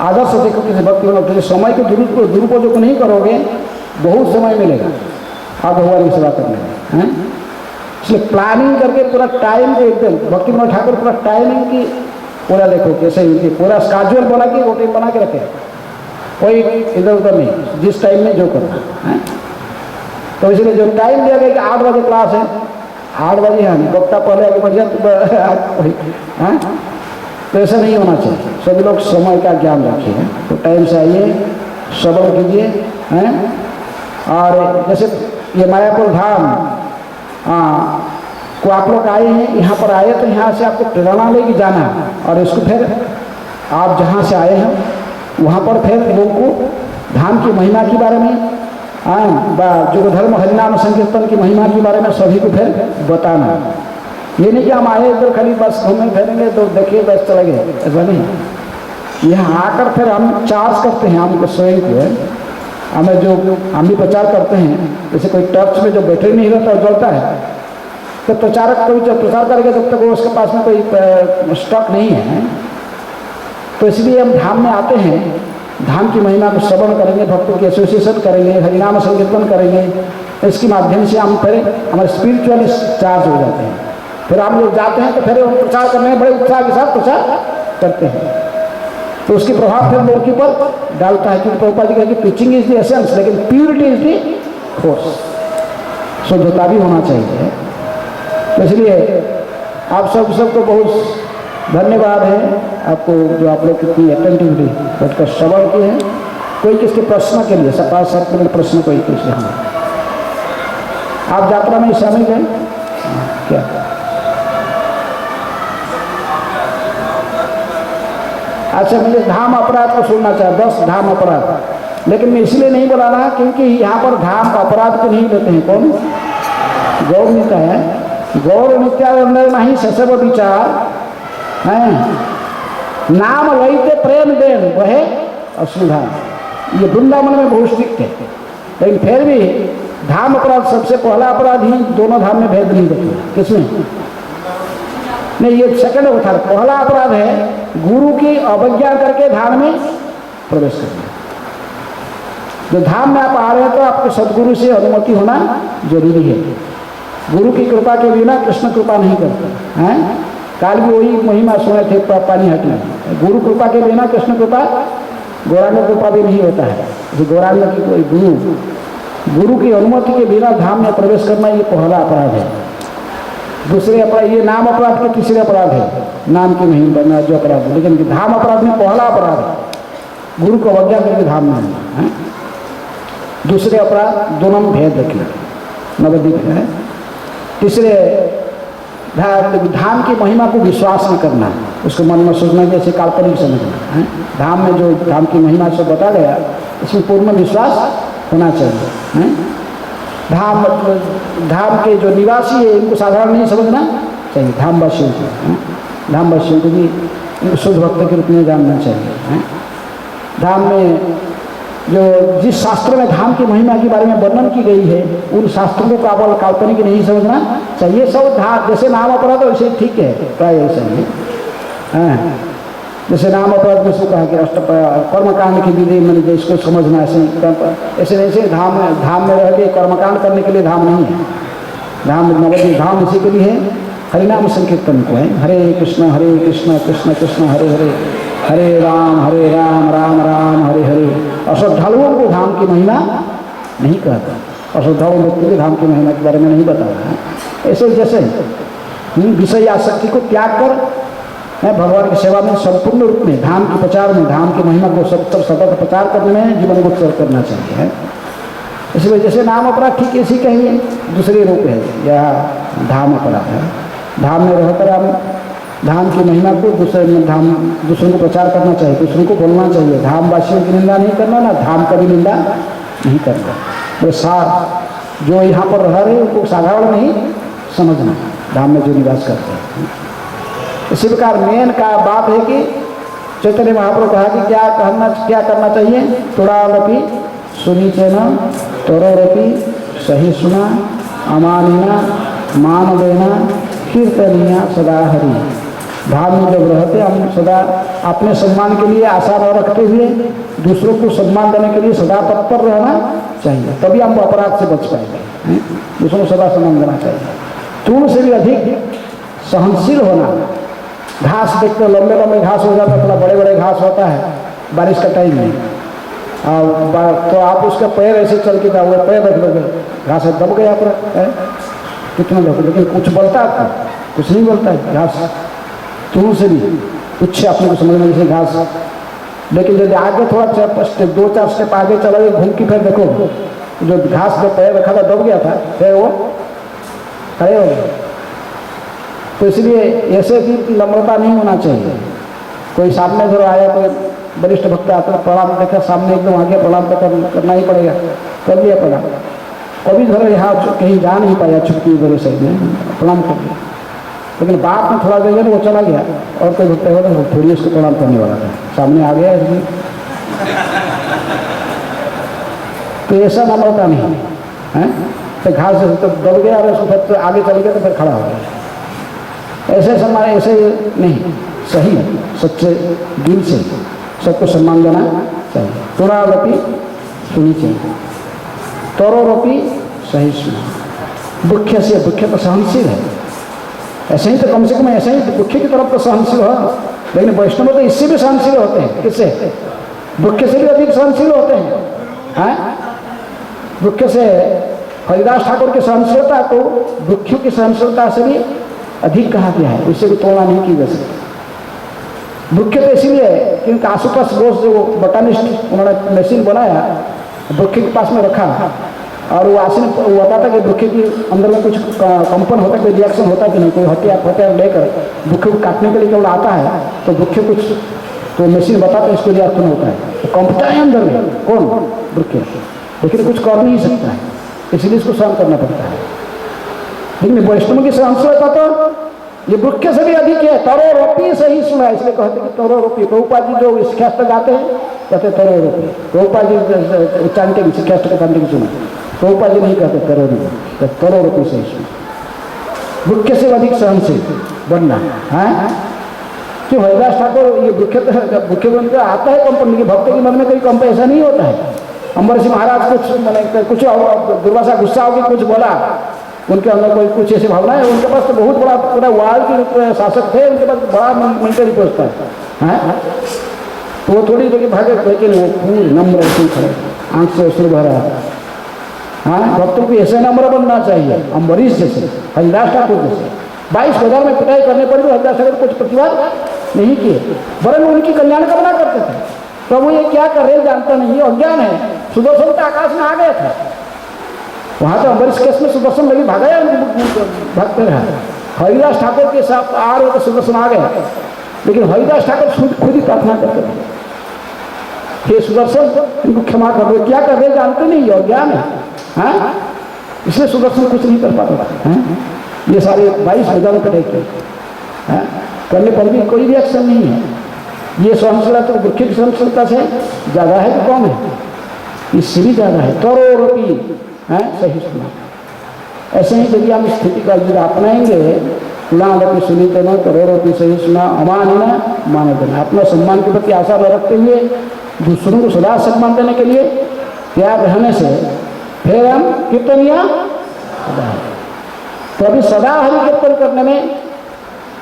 आदर्श देखो किसी भक्ति विनोद, समय के दुरुपयोग नहीं करोगे बहुत समय मिलेगा आप भगवान की सेवा करने में। इसलिए प्लानिंग करके पूरा टाइम को एकदम भक्ति विनोद ठाकुर पूरा टाइमिंग की पूरा देखो कैसे पूरा स्केड्यूल बना के रूटीन बना के रखे, कोई इधर उधर नहीं, जिस टाइम में जो करना है। तो इसलिए जो टाइम दिया गया कि 8 बजे क्लास है, 8 बजे है, वक्ता पहले आगे बढ़ जाए, तो ऐसा नहीं होना चाहिए। सभी लोग समय का ज्ञान रखिए, तो टाइम से आइए, श्रवण कीजिए हैं। और जैसे ये मायापुर धाम को आप लोग आए हैं, यहाँ पर आए तो यहाँ से आपको प्रेरणा लेके जाना, और इसको फिर आप जहाँ से आए हैं वहाँ पर फिर लोगों को धाम की महिमा के बारे में जो धर्म हरिनाम संकीर्तन की महिमा के बारे में सभी को फिर बताना। ये नहीं कि हम आए इधर खाली बस घूमें फिरेंगे तो देखिए बस चले गए, ऐसा नहीं। यहाँ आकर फिर हम चार्ज करते हैं हमको स्वयं को, हमें जो हम भी प्रचार करते हैं। जैसे कोई टर्च में जो बैटरी नहीं रहता जलता है, तो प्रचारक कोई जब प्रचार करेगा जब तक वो उसके पास में कोई स्टॉक नहीं है। तो इसलिए हम धाम में आते हैं, धाम की महिमा को श्रवण करेंगे, भक्तों की एसोसिएशन करेंगे, हरिनाम संकीर्तन करेंगे। इसके माध्यम से हम फिर हमारे स्पिरिचुअली चार्ज हो जाते हैं। फिर हम लोग जाते हैं तो फिर हम प्रचार करने में बड़े उत्साह के साथ प्रचार करते हैं, तो उसकी प्रभाव फिर लोगों के ऊपर डालता है। क्योंकि प्रभुपाद जी कहते हैं पिचिंग इज द एसेंस, लेकिन प्योरिटी इज द फोर्स, शुद्धता भी होना चाहिए। तो इसलिए आप सबको बहुत धन्यवाद है आपको, जो आप लोग कितनी अटेंटिवली बैठकर श्रवण किए हैं। कोई किसके प्रश्न के लिए 5-7 मिनट प्रश्न कोई किसके हम आप यात्रा में शामिल हैं क्या? अच्छा, मुझे धाम अपराध को सुनना चाहे 10 धाम अपराध, लेकिन मैं इसलिए नहीं बोला रहा क्योंकि यहाँ पर धाम अपराध को नहीं लेते हैं। कौन? गौर नीता है, गौर नित्यानंद नहीं ससव विचार है, नाम लईते प्रेम देन वह असुधा। ये वृंदावन में बहुत स्ट्रिक्ट है, लेकिन फिर भी धाम अपराध सबसे पहला अपराध ही, दोनों धाम में भेद नहीं देखते। किसमें? नहीं, ये सेकंड होता है। पहला अपराध है गुरु की अवज्ञा करके धाम में प्रवेश करना। जो धाम में आप आ रहे हैं तो आपके सदगुरु से अनुमति होना जरूरी है। गुरु की कृपा के बिना कृष्ण कृपा नहीं करते हैं। काल भी वही महिमा सुने थे पानी हट में, गुरु कृपा के बिना कृष्ण कृपा, गौरांग कृपा भी नहीं होता है। गौरांग की कोई गुरु की अनुमति के बिना धाम में प्रवेश करना ये पहला अपराध है। दूसरे अपराध ये नाम अपराध के तीसरे अपराध है, नाम की नहीं बनना जो अपराध है। लेकिन धाम अपराध में पहला अपराध है गुरु को अवज्ञा करके धाम में आना। दूसरे अपराध दोनों में भेद रखना, नवद्वीप है। तीसरे धाम की महिमा को विश्वास न करना, उसको मन में सोचना जैसे काल्पनिक समझना है। धाम में जो धाम की महिमा से बता गया इसमें पूर्ण विश्वास होना चाहिए है। धाम के जो निवासी है इनको साधारण नहीं समझना चाहिए, धामवासियों को, धामवासियों को भी इनको शुद्ध भक्त के रूप में जानना चाहिए है। धाम में जो जिस शास्त्र में धाम की महिमा के बारे में वर्णन की गई है उन शास्त्रों को केवल काल्पनिक नहीं समझना चाहिए। सब धाम जैसे नाम अपराध वैसे ठीक है, प्राय ऐसा ही है। जैसे नाम अपराध में से कहा कि कर्मकांड की विधि मैंने जिसको समझना ऐसे नहीं से धाम में रह के कर्मकांड करने के लिए धाम नहीं है। धाम नवद्वीप धाम इसी के लिए है, हरिनाम संकीर्तन को है। हरे कृष्ण कृष्ण कृष्ण हरे हरे, हरे राम राम राम हरे हरे। अश्रद्धालुओं को धाम की महिमा नहीं कहता, अश्रद्धालु व्यक्ति के धाम की महिमा के बारे में नहीं बताया। ऐसे जैसे विषय आसक्ति को त्याग कर भगवान की सेवा में संपूर्ण रूप में धाम के प्रचार में, धाम की महिमा को सतत प्रचार करने में जीवन को उत्सर्ग करना चाहिए। इसी वजह से नाम अपराध ठीक इसी कहिए दूसरे रूप है, यह धाम अपराध है। धाम में रहकर हम धाम की महिमा को दूसरों को प्रचार करना चाहिए, दूसरों को बोलना चाहिए। धामवासियों की निंदा नहीं करना, ना धाम का भी निंदा नहीं करना। तो सार जो यहाँ पर रह रहे हैं उनको साधारण नहीं समझना, धाम में जो निवास करते हैं। इसी प्रकार मेन का बात है कि चैतन्य महाप्रभु कहा कि क्या करना चाहिए। तुड़ावपी सुनीचेना तरोरपी सही सुना अमानिना मानवेना कीर्तनिया सदा हरि। धाम में जब रहते हम सदा अपने सम्मान के लिए आशा न रखते हुए दूसरों को सम्मान देने के लिए सदा तत्पर रहना चाहिए, तभी हम अपराध से बच पाएंगे। दूसरों को सदा सम्मान देना चाहिए। तूण से भी अधिक सहनशील होना। घास देखते लंबे लंबे घास हो जाता है, थोड़ा बड़े बड़े घास होता है बारिश का टाइम में, तो आप उसका पैर ऐसे चल के जाओगे, पैर रख लोगे, घास दब गया पूरा, कितना लोग, लेकिन कुछ बोलता है, कुछ नहीं बोलता है घास। तुम से भी कुछ अपने को समझना जैसे घास। लेकिन यदि आगे थोड़ा 2-4 स्टेप आगे चलोगे, घूम के फिर देखो जो घास पे पैर रखा था दब गया था, फिर वो खड़े हो गए। तो इसलिए ऐसे भी नम्रता नहीं होना चाहिए। कोई सामने धरो आया, कोई वरिष्ठ भक्त आता है, प्रणाम देखा सामने एकदम आगे, प्रणाम करना ही पड़ेगा, कर लिया प्रणाम। कभी धरो यहाँ कहीं जा नहीं पाया, छुट्टी वगैरह साइड में प्रणाम कर लिया, लेकिन बात में थोड़ा देर वो चला गया और कोई भक्त होगा तो थोड़ी उसको प्रणाम करने वाला था, सामने आ गया इसलिए। तो ऐसा नम्रता नहीं है। तो घास तो दब गया और उसको फिर आगे चल गया तो फिर खड़ा हो गया। ऐसे सम्मान ऐसे नहीं, सही सच्चे दिल से सबको सम्मान देना चाहिए। तुणावपी सुनी चाहिए, तरोरपी सही सुना। दुख से दुख तो सहनशील है, ऐसे ही तो कम से कम ऐसे ही दुख की तरफ तो सहनशील हो, लेकिन वैष्णव तो इससे भी सहनशील होते हैं। किससे? दुख से भी अधिक सहनशील होते हैं। दुख से हरिदास ठाकुर की सहनशीलता को दुखियों की सहनशीलता से भी अधिक कहा गया है, उससे भी तुलना नहीं की जा सकती। दुख तो इसीलिए क्योंकि आशुतोष घोष जो बोटानिस्ट उन्होंने मशीन बनाया, दुख के पास में रखा और वो आसन वो बताता कि दुख के अंदर में कुछ कंपन होता है, कोई रिएक्शन होता है कि नहीं, कोई हथियार लेकर दुख को काटने के लिए केवल आता है तो दुख कुछ तो मशीन बताता है इसको रिएक्शन होता है, तो कंपता है अंदर में कौन? दुख, लेकिन कुछ कर नहीं सकता है, इसलिए इसको सहन करना पड़ता है। लेकिन वैष्णव की सहनशीलता तो ये दुख से भी अधिक है। तरो रोपी से ही सुना, इसलिए कहते हैं तरो रोपी। प्रभुपाद जी जो शिक्षास्त गाते हैं कहते तरो रोपी। प्रभुपाद जी उच्चारण के शिक्षास्त के पंडित सुना, प्रभुपाद जी नहीं कहते तरो रोपी, तरो रोपी से ही सुना। दुख से अधिक सहनशील बनना है क्यों? हरिदास ठाकुर ये दुखे बनकर आता है कंपन की भक्त के मन में कोई कंप ऐसा नहीं होता है। अम्बरीश महाराज कुछ मैंने कुछ दुर्वासा गुस्सा होकर कुछ बोला, उनके अंदर कोई कुछ ऐसी भावना है, उनके पास तो बहुत बड़ा पूरा वर्ल्ड के शासक थे, उनके पास बड़ा मिलिट्री पोस्ट है, तो वो थोड़ी देर भागे, लेकिन वो पूरी नम्र ऐसे खड़े, आंख से उसने भरा। भक्तों को ऐसे नम्र बनना चाहिए, अम्बरीश जैसे, हरिदास ठाकुर जैसे। 22,000 में पिटाई करने पर भी हरिदास ठाकुर कुछ प्रतिवाद नहीं किए, वरन उनकी कल्याण कामना करते थे। प्रभु ये क्या कर रहे जानता नहीं, अज्ञान है। सुदर्शन तो आकाश में आ गया था, वहां तो अम्बरीश केस में सुदर्शन लगी भागा भक्त रहा। हरिदास ठाकुर के साथ आ रहे तो सुदर्शन आ गया, लेकिन हरिदास ठाकुर खुद ही प्रार्थना करते थे, हे सुदर्शन इनको क्षमा कर दो, क्या कर रहे जानते नहीं, अज्ञान है। इसलिए सुदर्शन कुछ नहीं कर पाता था। ये सारे 22,000 कटाई करने पर भी कोई रिएक्शन नहीं है। ये सहनशीलता तो दुख की सहनशीलता से ज़्यादा है कि कम है? इससे भी ज़्यादा है। तरो रोपी सही सुना। ऐसे ही यदि हम स्थिति का यदि अपनाएंगे, तुलान सुनी तो न तरो रोपी सही सुना, अमानिना मान देना। अपना सम्मान के प्रति आशा रखते हुए दूसरों को सदा सम्मान देने के लिए तैयार रहने से फिर हम कीर्तनिया तभी सदा हरि कीर्तन करने में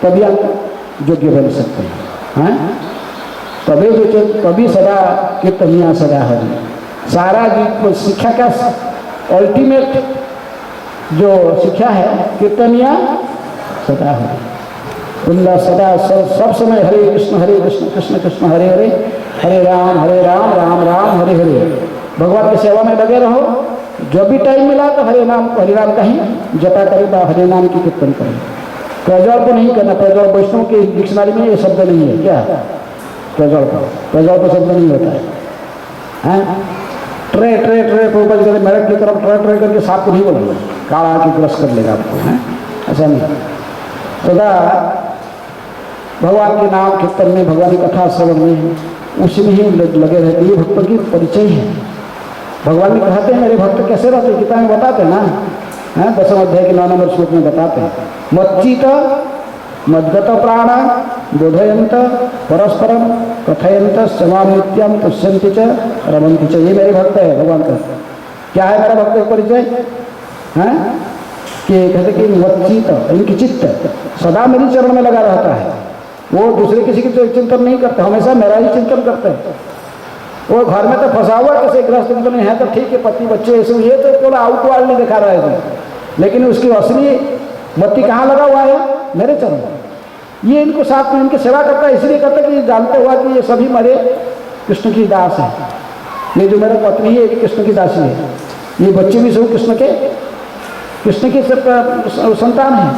तभी हम योग्य बन सकते हैं। तभी सदा कीर्तनिया सदा हरि। सारा जी शिक्षा का अल्टीमेट जो शिक्षा है कीर्तनिया सदा हरि। तुल्ला सदा सब समय हरे कृष्ण कृष्ण कृष्ण हरे हरे, हरे राम राम राम हरे हरे। भगवान की सेवा में लगे रहो। जब भी टाइम मिला तो हरे नाम का ही जपा करें, हरे नाम की कीर्तन करें। प्रज्वल को नहीं करना। प्रज्वल वैष्णव की डिक्शनरी में ये शब्द नहीं है। क्या प्रज्वल का शब्द नहीं होता है। ट्रे ट्रे ट्रे प्रभुपाद कहते मेरठ की तरफ ट्रे करके साफ को नहीं बोलेंगे, काला की ग्रस कर लेगा आपको। ऐसा नहीं, सदा भगवान के नाम कीर्तन में, भगवान की कथा श्रवण में, उसी में ही लगे रहते। ये भक्तों की परिचय है। भगवान ने कहते हैं मेरे भक्त कैसे रहते, गीता में बताते हैं ना, 10वें अध्याय के 9 नंबर श्लोक में बताते हैं। मच्चित मद्गत प्राण बोधयंत परस्परम कथयंत समाम नित्यम तुष्यंति च रमंति च। ये मेरे भक्त है। भगवान का क्या है मेरा भक्त का परिचय? कि कहते कि मच्चित, इनकी चित्त सदा मेरी चरण में लगा रहता है। वो दूसरे किसी की चिंतन नहीं करते, हमेशा मेरा ही चिंतन करते हैं। वो घर में तो फंसा हुआ किसी गृहस्थ चिंतन है तो ठीक है, पति बच्चे ऐसे, ये तो केवल आउटवर्ड नहीं दिखा रहा है, लेकिन उसकी असली मत्ती कहाँ लगा हुआ है? मेरे चरण में। ये इनको साथ में इनकी सेवा करता है, इसलिए करता है कि जानते हुआ कि ये सभी मेरे कृष्ण की दास है। ये जो मेरा पत्नी है ये कृष्ण की दासी है, ये बच्चे भी सब कृष्ण की संतान है,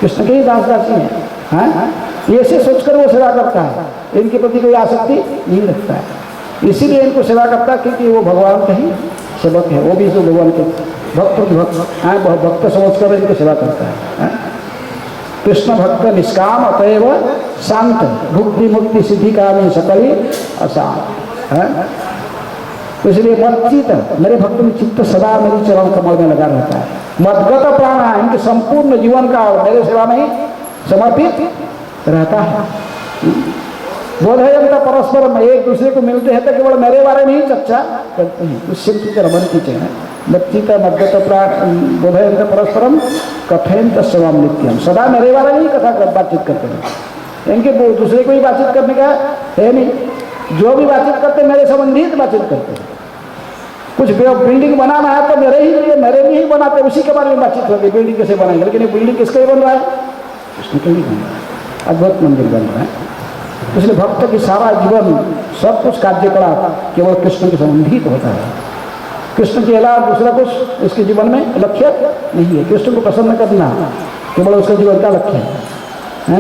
कृष्ण के ही दास दासी हैं। ये ऐसे सोचकर वो सेवा करता है, इनके प्रति कोई आसक्ति नहीं रखता है। इसीलिए इनको सेवा करता है क्योंकि वो भगवान का ही सेवक है। वो भी जो भगवान के भक्त समझकर इनको सेवा करता है। कृष्ण भक्त निष्काम अतएव शांत, भुक्ति मुक्ति सिद्धि कामी सकली अशांत है। तो इसलिए मच्चित, मेरे भक्त में चित्त सदा मेरी चरण कमल में लगा रहता है। मद्गत प्राण, इनके संपूर्ण जीवन का मेरे सेवा में ही समर्पित रहता है। बोधयंत परस्पर, एक दूसरे को मिलते हैं तो केवल मेरे बारे में ही चर्चा करते हैं। उससे रमन की चरण बच्चित मद्यत बोधयंत परस्परम कथयंत स्वम नित्यम, सदा मेरे वाला नहीं कथा बातचीत करते हैं, इनके दूसरे को ही बातचीत करने का है नहीं। जो भी बातचीत करते मेरे संबंधित बातचीत करते हैं। कुछ बिल्डिंग बनाना है तो मेरे लिए ही बनाते, उसी के बारे में बातचीत होती है, बिल्डिंग कैसे बनाएंगे। लेकिन ये बिल्डिंग किसके लिए बन रहा है? कृष्ण के लिए बन रहा है, अद्भुत मंदिर बन रहा है। इसलिए भक्त की सारा जीवन सब कुछ कार्यकलाप केवल कृष्ण के संबंधित होता है। कृष्ण के अलावा दूसरा कुछ इसके जीवन में लक्ष्य नहीं है। कृष्ण को प्रसन्न करना केवल उसके जीवन का लक्ष्य है।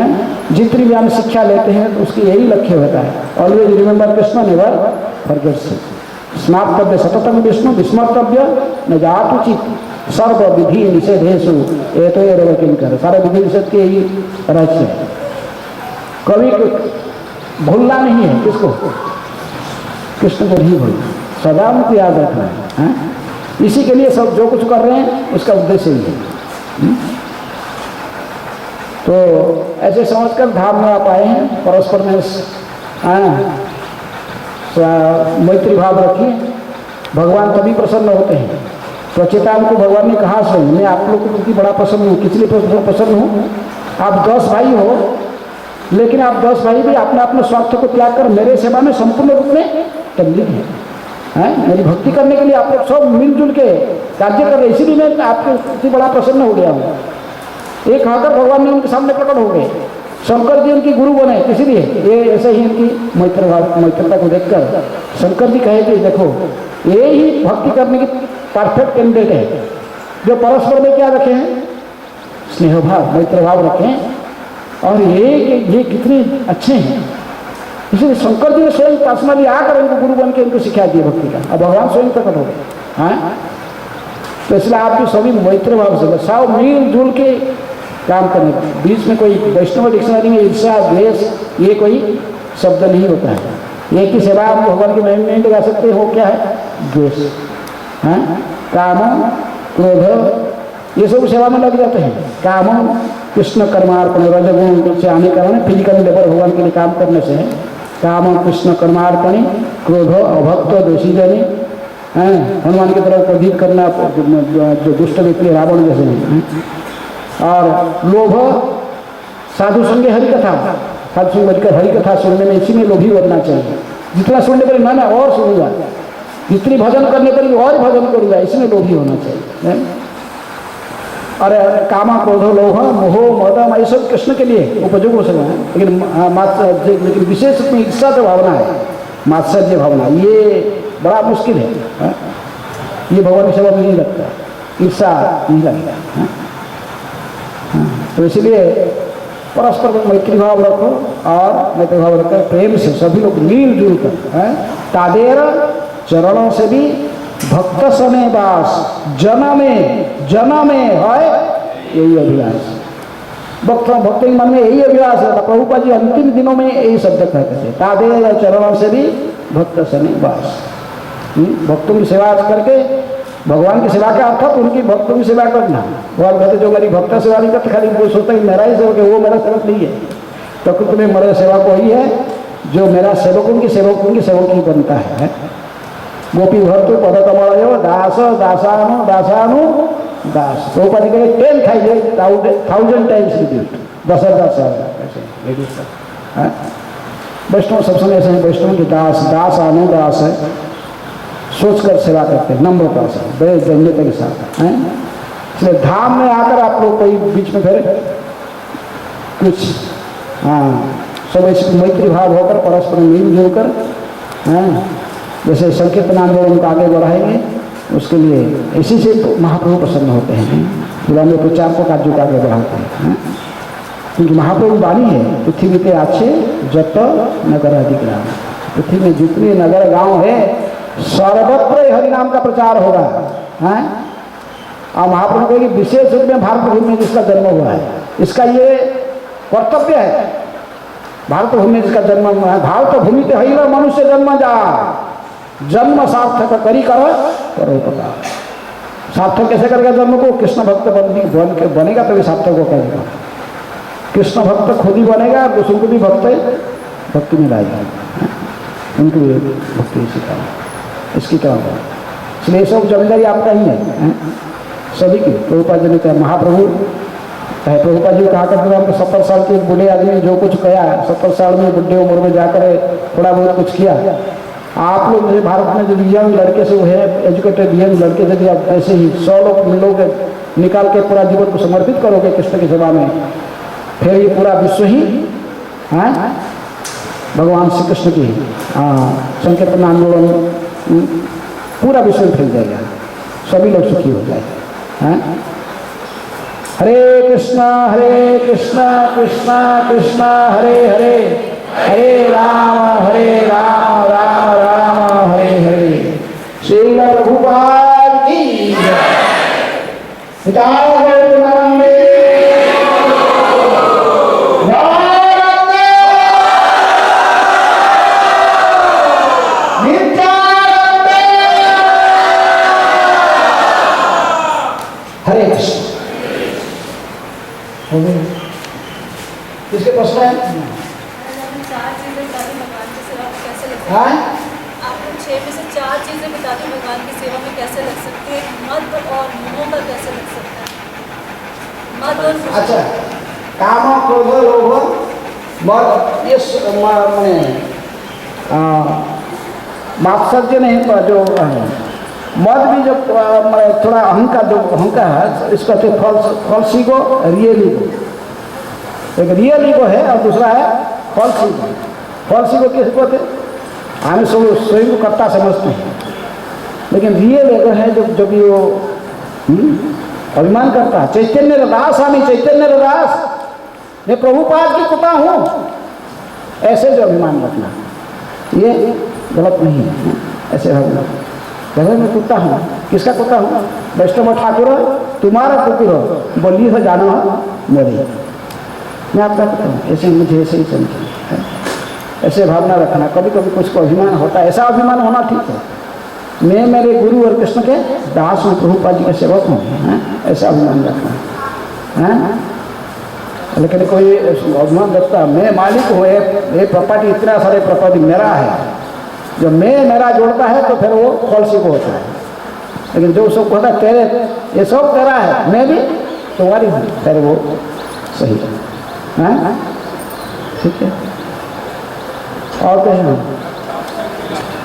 जितनी भी हम शिक्षा लेते हैं तो उसकी यही लक्ष्य होता है, always remember Krishna never forget. स्मार्तव्य सततम विष्णु विस्मर्तव्य न जातुचित सर्व विधि निषेधेशु एतो एव किंकर। सारे विधि निषेध के यही रहस्य है। कभी भूलना नहीं है किसको? कृष्ण को नहीं भूलना, सदा उनको याद रखना है। इसी के लिए सब जो कुछ कर रहे हैं उसका उद्देश्य ही है। तो ऐसे समझकर धाम में आप आए हैं, परस्पर में मैत्री भाव रखिए, भगवान तभी प्रसन्न होते हैं। प्रचेताओं को भगवान ने कहा स्वयं, मैं आप लोगों के प्रति बड़ा प्रसन्न हूँ। किस लिए प्रसन्न हूँ? आप 10 भाई हो, लेकिन आप 10 भाई भी अपने अपने स्वार्थ को त्याग कर मेरे सेवा में संपूर्ण रूप में तल्लीन हैं। मेरी भक्ति करने के लिए आप लोग सब मिलजुल के कार्य कर रहे, इसीलिए मैं आपके प्रति बड़ा प्रसन्न हो गया हूँ। एक आकर भगवान ने उनके सामने प्रकट हो गए। शंकर जी उनकी गुरु बने, इसीलिए ये ऐसे ही उनकी मैत्रता को देखकर शंकर जी कहे कि देखो ये ही भक्ति करने की परफेक्ट कैंडिडेट है, जो परस्पर में क्या रखे हैं? स्नेह भाव, मैत्र भाव रखें। और ये कितने अच्छे हैं। इसलिए शंकर जी ने स्वयं पर्सनली आकर उनको गुरु बन के उनको सिखा दिया भक्ति का, और भगवान स्वयं प्रकट हो गए। हाँ, तो इसलिए आप भी सभी मैत्र भाव से सब मिलजुल के काम करने का। बीच में कोई वैष्णव डिक्शनरी में ईर्ष्या द्वेष ये कोई शब्द नहीं होता है। एक ही सेवा आप भगवान की महिमा नहीं लगा सकते हो, क्या है? द्वेष। हाँ, काम क्रोध ये सब सेवा में लग जाते हैं। काम कृष्ण कर्मार्पण, रजगुण से आने कारण फिजिकल लेबर भगवान के लिए काम करने से काम कृष्ण कर्मार्पण, क्रोध अभक्त दोषी जनी, हनुमान की तरफ क्रोधित करना जो दुष्ट व्यक्ति रावण जैसे हैं। और लोभ साधु संगे हरिकथा, साधु संग मिलकर हरिकथा सुनने में इसी में लोभी बनना चाहिए। जितना सुनने पर मैं और सुनूंगा, जितनी भजन करने पर और भजन करूंगा, इसमें लोभी होना चाहिए। अरे कामा क्रोध लोभ मोह मदम ये सब कृष्ण के लिए उपयोग हो सकता है। लेकिन विशेष रूप में ईर्षा जो भावना है, मात्सर्य भावना, ये बड़ा मुश्किल है। ये भगवान की सेवा में नहीं लगता, ईर्षा नहीं लगता। तो इसलिए परस्पर मैत्री भाव रखो, और मैत्री भाव रखकर प्रेम से सभी लोग मिलजुल कर तादेर चरणों से भी भक्त सने वास जन्मे है यही अभिलाष। भक्त मन में यही अभिलाष रहता। प्रभुपाद जी अंतिम दिनों में यही शब्द कहते थे, तादेर चरणों से भी भक्त सने वास। भक्तों की सेवा करके भगवान की सेवा का अर्थ तो उनकी भक्तों की सेवा करना। भगवान कहते जो मेरी भक्त सेवा नहीं करते, खाली वो सोचता है मेरा ही सेवक है, वो मेरा सेवक नहीं है। प्रकृति में मेरा सेवक वही है जो मेरा सेवकों की सेवक ही बनता है। गोपी भक्त पद कमल दास दासानु दासानु दास। तो ऊपर निकले 10,000 टाइम्स रिपीट, 10,000 वैष्णव सब समय ऐसे हैं। वैष्णव के दास दासानु दास है, सोचकर सेवा करते हैं नम्रता से, बड़े धन्यता के साथ हैं। इसलिए धाम में आकर आप लोग कोई बीच में फिर कुछ सब ऐसे मैत्री भाव होकर परस्पर मिलजुल कर जैसे संकीर्तन आंदोलन को आगे बढ़ाएंगे, उसके लिए इसी से तो महाप्रभु प्रसन्न होते हैं। पुराने प्रचार को कार्यों को आगे बढ़ाते हैं। क्योंकि महाप्रभु वाणी है, पृथ्वी के अच्छे जत नगर अधिक ग्राम। पृथ्वी में जितने नगर गांव है सर्वत्र हरि नाम का प्रचार होगा। और महाप्रभु कहेंगे विशेष रूप में भारत भूमि में जिसका जन्म हुआ है, इसका ये कर्तव्य है। भारत भूमि में जिसका जन्म हुआ है, भारत भूमि पे हई मनुष्य जन्म जा, जन्म सार्थक करी करो उपकार। सार्थक कैसे करेगा जन्म को? कृष्ण भक्त बनेगा तभी सार्थक को करेगा। कृष्ण भक्त खुद ही बनेगा, दूसरों को भी भक्ति में लाएगा, उनको भी भक्ति सिखाएगा। इसकी क्या होगा? इसलिए सब जमींदारी आपका ही है सभी की। प्रभुपाद जी ने कहा, महाप्रभु है, प्रभुपाद जी कहा करते थे हमको 70 साल के एक बूढ़े आदमी जो कुछ कहा, 70 साल में बुढ़े उम्र में जाकर थोड़ा बहुत कुछ किया। आप लोग जैसे भारत में जो यंग लड़के से है, एजुकेटेड यंग लड़के से भी आप ऐसे ही 100 लोग मिलोगे, निकाल के पूरा जीवन को समर्पित करोगे कृष्ण की सेवा में, फिर ये पूरा विश्व ही भगवान श्री कृष्ण की संकीर्तन आंदोलन पूरा विश्व में फैल जाएगा, सभी लोग सुखी हो जाएंगे। हरे कृष्णा कृष्णा कृष्णा हरे हरे, हरे राम राम राम हरे हरे। श्री प्रभुपाद की हरे कृष्ण। किसके प्रश्न है? हाँ? आपको 6 में से 4 चीजें बता दी भगवान की सेवा में कैसे लग सकती है। मद और मोह का कैसे लग सकता है? मद और अच्छा, काम क्रोध लोभ मद, ये मैंने मात्सर्य नहीं, जो मद भी जो थोड़ा अहंकार, जो अहंकार है इसका तो फॉल्स ईगो, रियल ईगो। एक रियल ईगो है और दूसरा है फॉल्स ईगो। फॉल्स ईगो किस को थे? हमें स्वयं को कर्ता समझते हैं, लेकिन रियल ईगो है जो भी वो अभिमान करता है। चैतन्य रदास, हमें चैतन्य रदास, मैं प्रभुपाद की कुत्ता हूँ, ऐसे जो अभिमान रखना ये गलत नहीं है। ऐसे भावना जगह मैं कुत्ता हूँ, किसका कुत्ता हूँ? वैष्णव ठाकुर तुम्हारा कुकुर, बोली हो जाना मोरी, मैं आपका कुत्ता हूँ, ऐसे मुझे ऐसे ही समझे, ऐसे भावना रखना। कभी कभी कुछ को अभिमान होता है, ऐसा अभिमान होना ठीक है, मैं मेरे गुरु और कृष्ण के दास हूँ, प्रभुपाद जी के सेवक हूँ, ऐसा अभिमान रखना है। लेकिन कोई अभिमान रखता मैं मालिक हूँ, ये प्रॉपर्टी, इतना सारे प्रॉपर्टी मेरा है, जो मैं मेरा जोड़ता है तो फिर वो फॉल्स ईगो होता है। लेकिन जो सब कहता है तेरे, ये सब तेरा है, मैं भी तुम्हारी हूँ, फिर वो सही है। ठीक है, और कहीं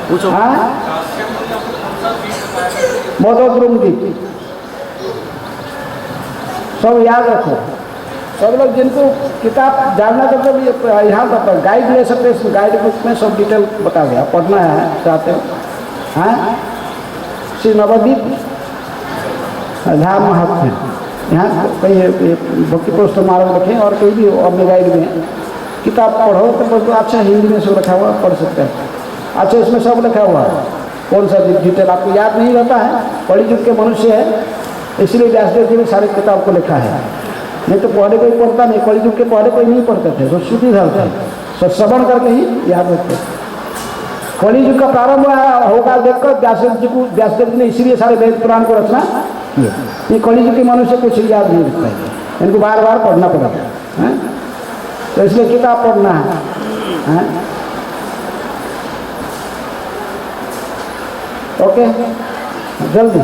पूछो। मोदोद्रुम गीत सब याद रखो। सब लोग जिनको किताब जानना तो भी यहाँ पर गाइड ले सकते हैं, गाइड बुक में सब डिटेल बता दिया, पढ़ना है चाहते हो। हाँ, श्री नवद्वीप धाम महात्म्य, यहाँ कहीं भक्ति पुस्तक मार्ग रखें और कहीं भी अपने गाइड में किताब पढ़ो तो अच्छा हिंदी में सब रखा हुआ, पढ़ सकते हैं। अच्छा, इसमें सब लिखा हुआ है, कौन सा डिटेल आपको याद नहीं रहता है, कलि युग के मनुष्य है, इसलिए व्यासदेव जी ने सारी किताब को लिखा है। नहीं तो पहले कोई पढ़ता नहीं, कलि युग के पहले कोई नहीं पढ़ते थे, तो श्रुतिधर थे, सब श्रवण करके ही याद रखते। कलि युग का प्रारंभ होगा देखकर व्यासदेव जी ने इसलिए सारे वेद पुराण को रचना किया। ये कलि युग के मनुष्य कुछ याद नहीं रखता है, इनको बार बार पढ़ना पड़ेगा, तो इसलिए किताब पढ़ना है। ओके, जल्दी।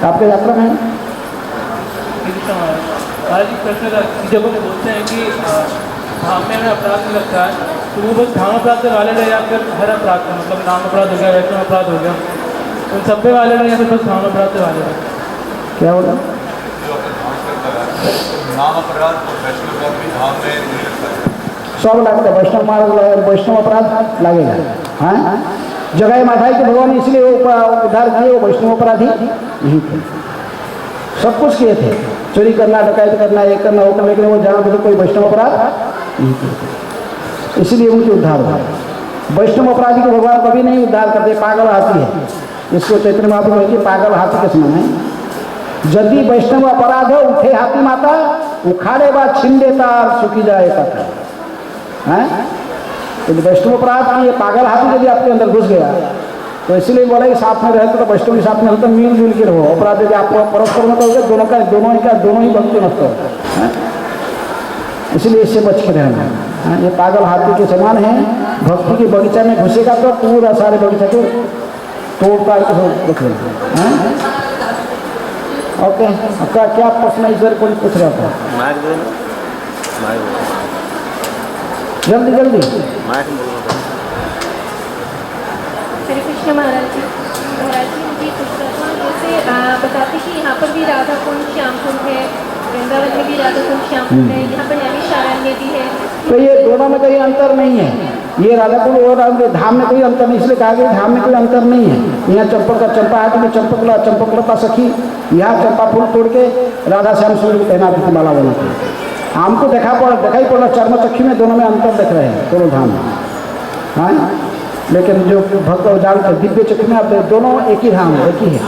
आपके यात्रा में जब वो बोलते हैं कि धाम में अपराध नहीं लगता है, तो वो बस धाम अपराध से वाले रहे या फिर हर अपराध का, मतलब नाम अपराध हो गया, वैष्णव अपराध हो गया, तो सब पे वाले रहे या फिर बस धाम अपराध से वाले रहे? क्या बोला? नाम अपराध और वैष्णव अपराध भी धाम में नहीं लगता है। सब लगता है, वैष्णव मार्ग, वैष्णव अपराध लगेगा। हाँ, जगह माधाई के भगवान इसलिए वो उद्धार किए, वो वैष्णव अपराधी नहीं थे, सब कुछ किए थे, चोरी करना, डकैत करना, ये करना, वो करना, लेकिन वो जहाँ तो कोई वैष्णव अपराध नहीं किए, इसलिए उनके उद्धार हुआ। वैष्णव अपराधी को भगवान कभी नहीं उद्धार करते, पागल हाथी है, इसको चैतन्य महाप्रभु कहते हैं पागल हाथी के समान है। यदि वैष्णव अपराध हो, उठे हाथी माता, उखाड़े बाद छीन देता और सुखी जाए पता है। तो वैष्णव अपराध की ये पागल हाथी यदि आपके अंदर घुस गया, तो इसलिए बोला कि साथ में रहते तो वैष्णव के साथ में रहते मिलजुल के रहो। अपराध यदि आपको परस्पर में करोगे, दोनों ही भक्ति नष्ट होगा। इसलिए इससे बच के रहना। हाँ, ये पागल हाथी के समान है, भक्ति के बगीचा में घुसेगा तो पूरा सारे बगीचा को तोड़ पाड़ के सब रख लेगा। ओके, आपका क्या प्रश्न ईश्वर को पूछ रहा था? जल्दी जल्दी। हरे कृष्ण महाराज जी मुझे पूछना था, जैसे बताते कि यहाँ पर भी राधा कुंड श्याम कुंड है, वृंदावन में भी राधा कुंड श्याम कुंड है, यहाँ पर नैमिषारण्य भी है, तो ये दोनों में कोई अंतर नहीं है। ये राधा कुंड और धाम में कोई अंतर नहीं, इसलिए कहा गया धाम में कोई अंतर नहीं है। यहाँ चंपा हाथ में चंपकलता सखी, यहाँ चंपा फूल तोड़ के राधा श्याम सूर्य को पहना देती माला बना के। हमको दिखाई पड़ा चर्म चक्षु में दोनों में अंतर दिख रहे हैं दोनों धाम में। हाँ, लेकिन जो भक्त जानते दिव्य चक्षु में आप दोनों एक ही धाम है, एक ही है।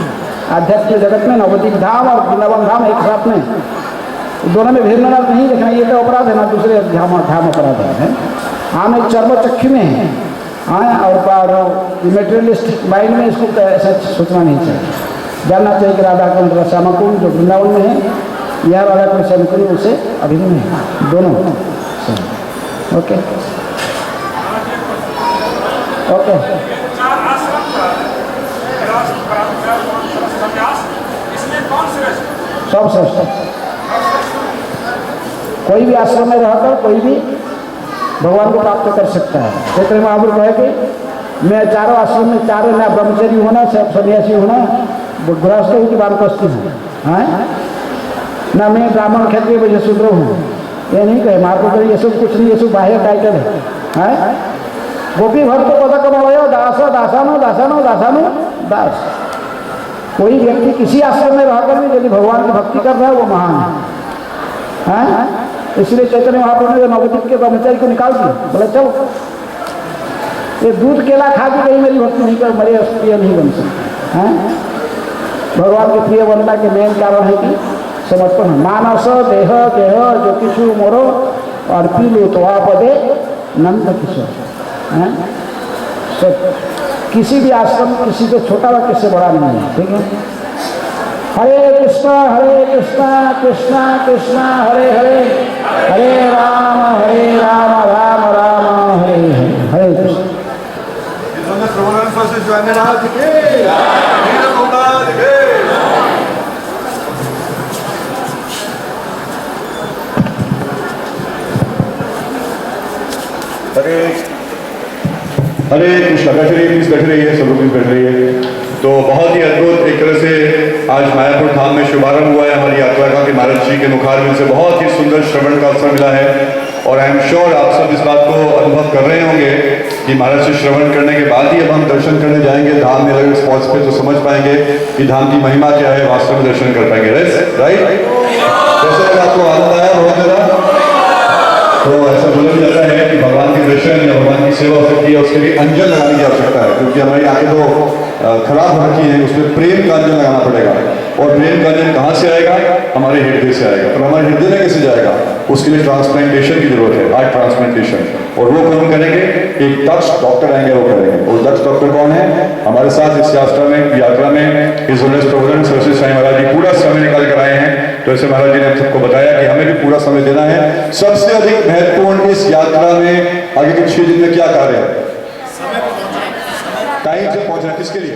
आध्यात्मिक जगत में नवद्वीप धाम और वृंदावन धाम एक साथ में, दोनों में भेदभाव नहीं देखना। ये तो अपराध है ना, दूसरे धाम अपराध है। हम एक चर्म चक्षु में है। हाँ, और मेटेरियलिस्ट माइंड में इसको ऐसा सोचना नहीं चाहिए। जानना चाहिए कि राधा कुंड श्यामा कुंड जो वृंदावन में है, यह राधा कुंड श्यामा कुंड उससे अभिन्न है, दोनों। ओके ओके, सब श्रेष्ठ। कोई भी आश्रम में रहकर कोई भी भगवान को प्राप्त कर सकता है। चैतन्य महाप्रभु कहे कि मैं चारों आश्रम में चारों, ना ब्रह्मचर्य होना, सन्यासी होना, गृहस्थ हूँ कि वानप्रस्थी हूँ, ना मैं ब्राह्मण क्षत्रिय वैश्य शूद्र हूँ, ये नहीं कहे महाप्रभु। ये सब कुछ नहीं, ये सब बाह्य टाइटल है। गोपी भक्त पद कमलयो दास दासानो दासानो दासानो दास। कोई व्यक्ति किसी आश्रम में रहकर भी यदि भगवान की भक्ति कर रहा है वो महान है। इसलिए चैतन्य महाप्रभु ने नवद्वीप के ब्रह्मचारी को निकाल दिया, बोला चलो ये दूध केला खा के कहीं मेरी भक्ति नहीं कर, मेरे प्रिय नहीं बन सकते हैं। भगवान के प्रिय बनना के मेन कारण है कि समर्पण। मानस देह देह ज्योतिषु मोरो और पीलू तो पदे नंद किशोर। किसी भी आश्रम किसी से छोटा व किसी से बड़ा नहीं है, ठीक है। हरे कृष्णा कृष्णा कृष्णा हरे हरे, हरे राम राम राम हरे हरे, हरे कृष्ण। हरे कृष्ण। बैठ रही है, सब लोग भी बैठ रही है। तो बहुत ही अद्भुत एक तरह से आज मायापुर धाम में शुभारंभ हुआ है हमारी यात्रा का कि महाराज जी के मुखारबिंद से बहुत ही सुंदर श्रवण का अवसर मिला है। और आई एम श्योर आप सब इस बात को अनुभव कर रहे होंगे कि महाराज से श्रवण करने के बाद ही अब हम दर्शन करने जाएंगे धाम में अलग स्पॉट्स पे, तो समझ पाएंगे कि धाम की महिमा क्या है, वास्तव में दर्शन कर पाएंगे। राइट? कैसे आपको आनंद आया? बहुत ज़्यादा। तो ऐसा बोला भी जाता है कि भगवान के दर्शन या भगवान की सेवा हो सकती है, उसके लिए अंजन लगाने की आवश्यकता है, क्योंकि हमारी आंखें तो खराब हो रखी हैं, उसमें प्रेम का अंजन लगाना पड़ेगा। और प्रेम का अंजन कहाँ से आएगा? हमारे हृदय से आएगा। तो हमारे हृदय में कैसे जाएगा? उसके लिए ट्रांसप्लांटेशन की जरूरत है, हार्ट ट्रांसप्लांटेशन। और वो कौन करेंगे? एक दक्ष डॉक्टर आएंगे, वो करेंगे। और दक्ष डॉक्टर कौन है? हमारे साथ इस यात्रा में इस सरस्वती साईं महाराज जी पूरा समय निकाल कर आए हैं। तो ऐसे महाराज जी ने हम सबको बताया कि हमें भी पूरा समय देना है। सबसे अधिक महत्वपूर्ण इस यात्रा में आगे के 6 दिन में क्या कार्य है? टाइम से पहुंचना। किसके लिए?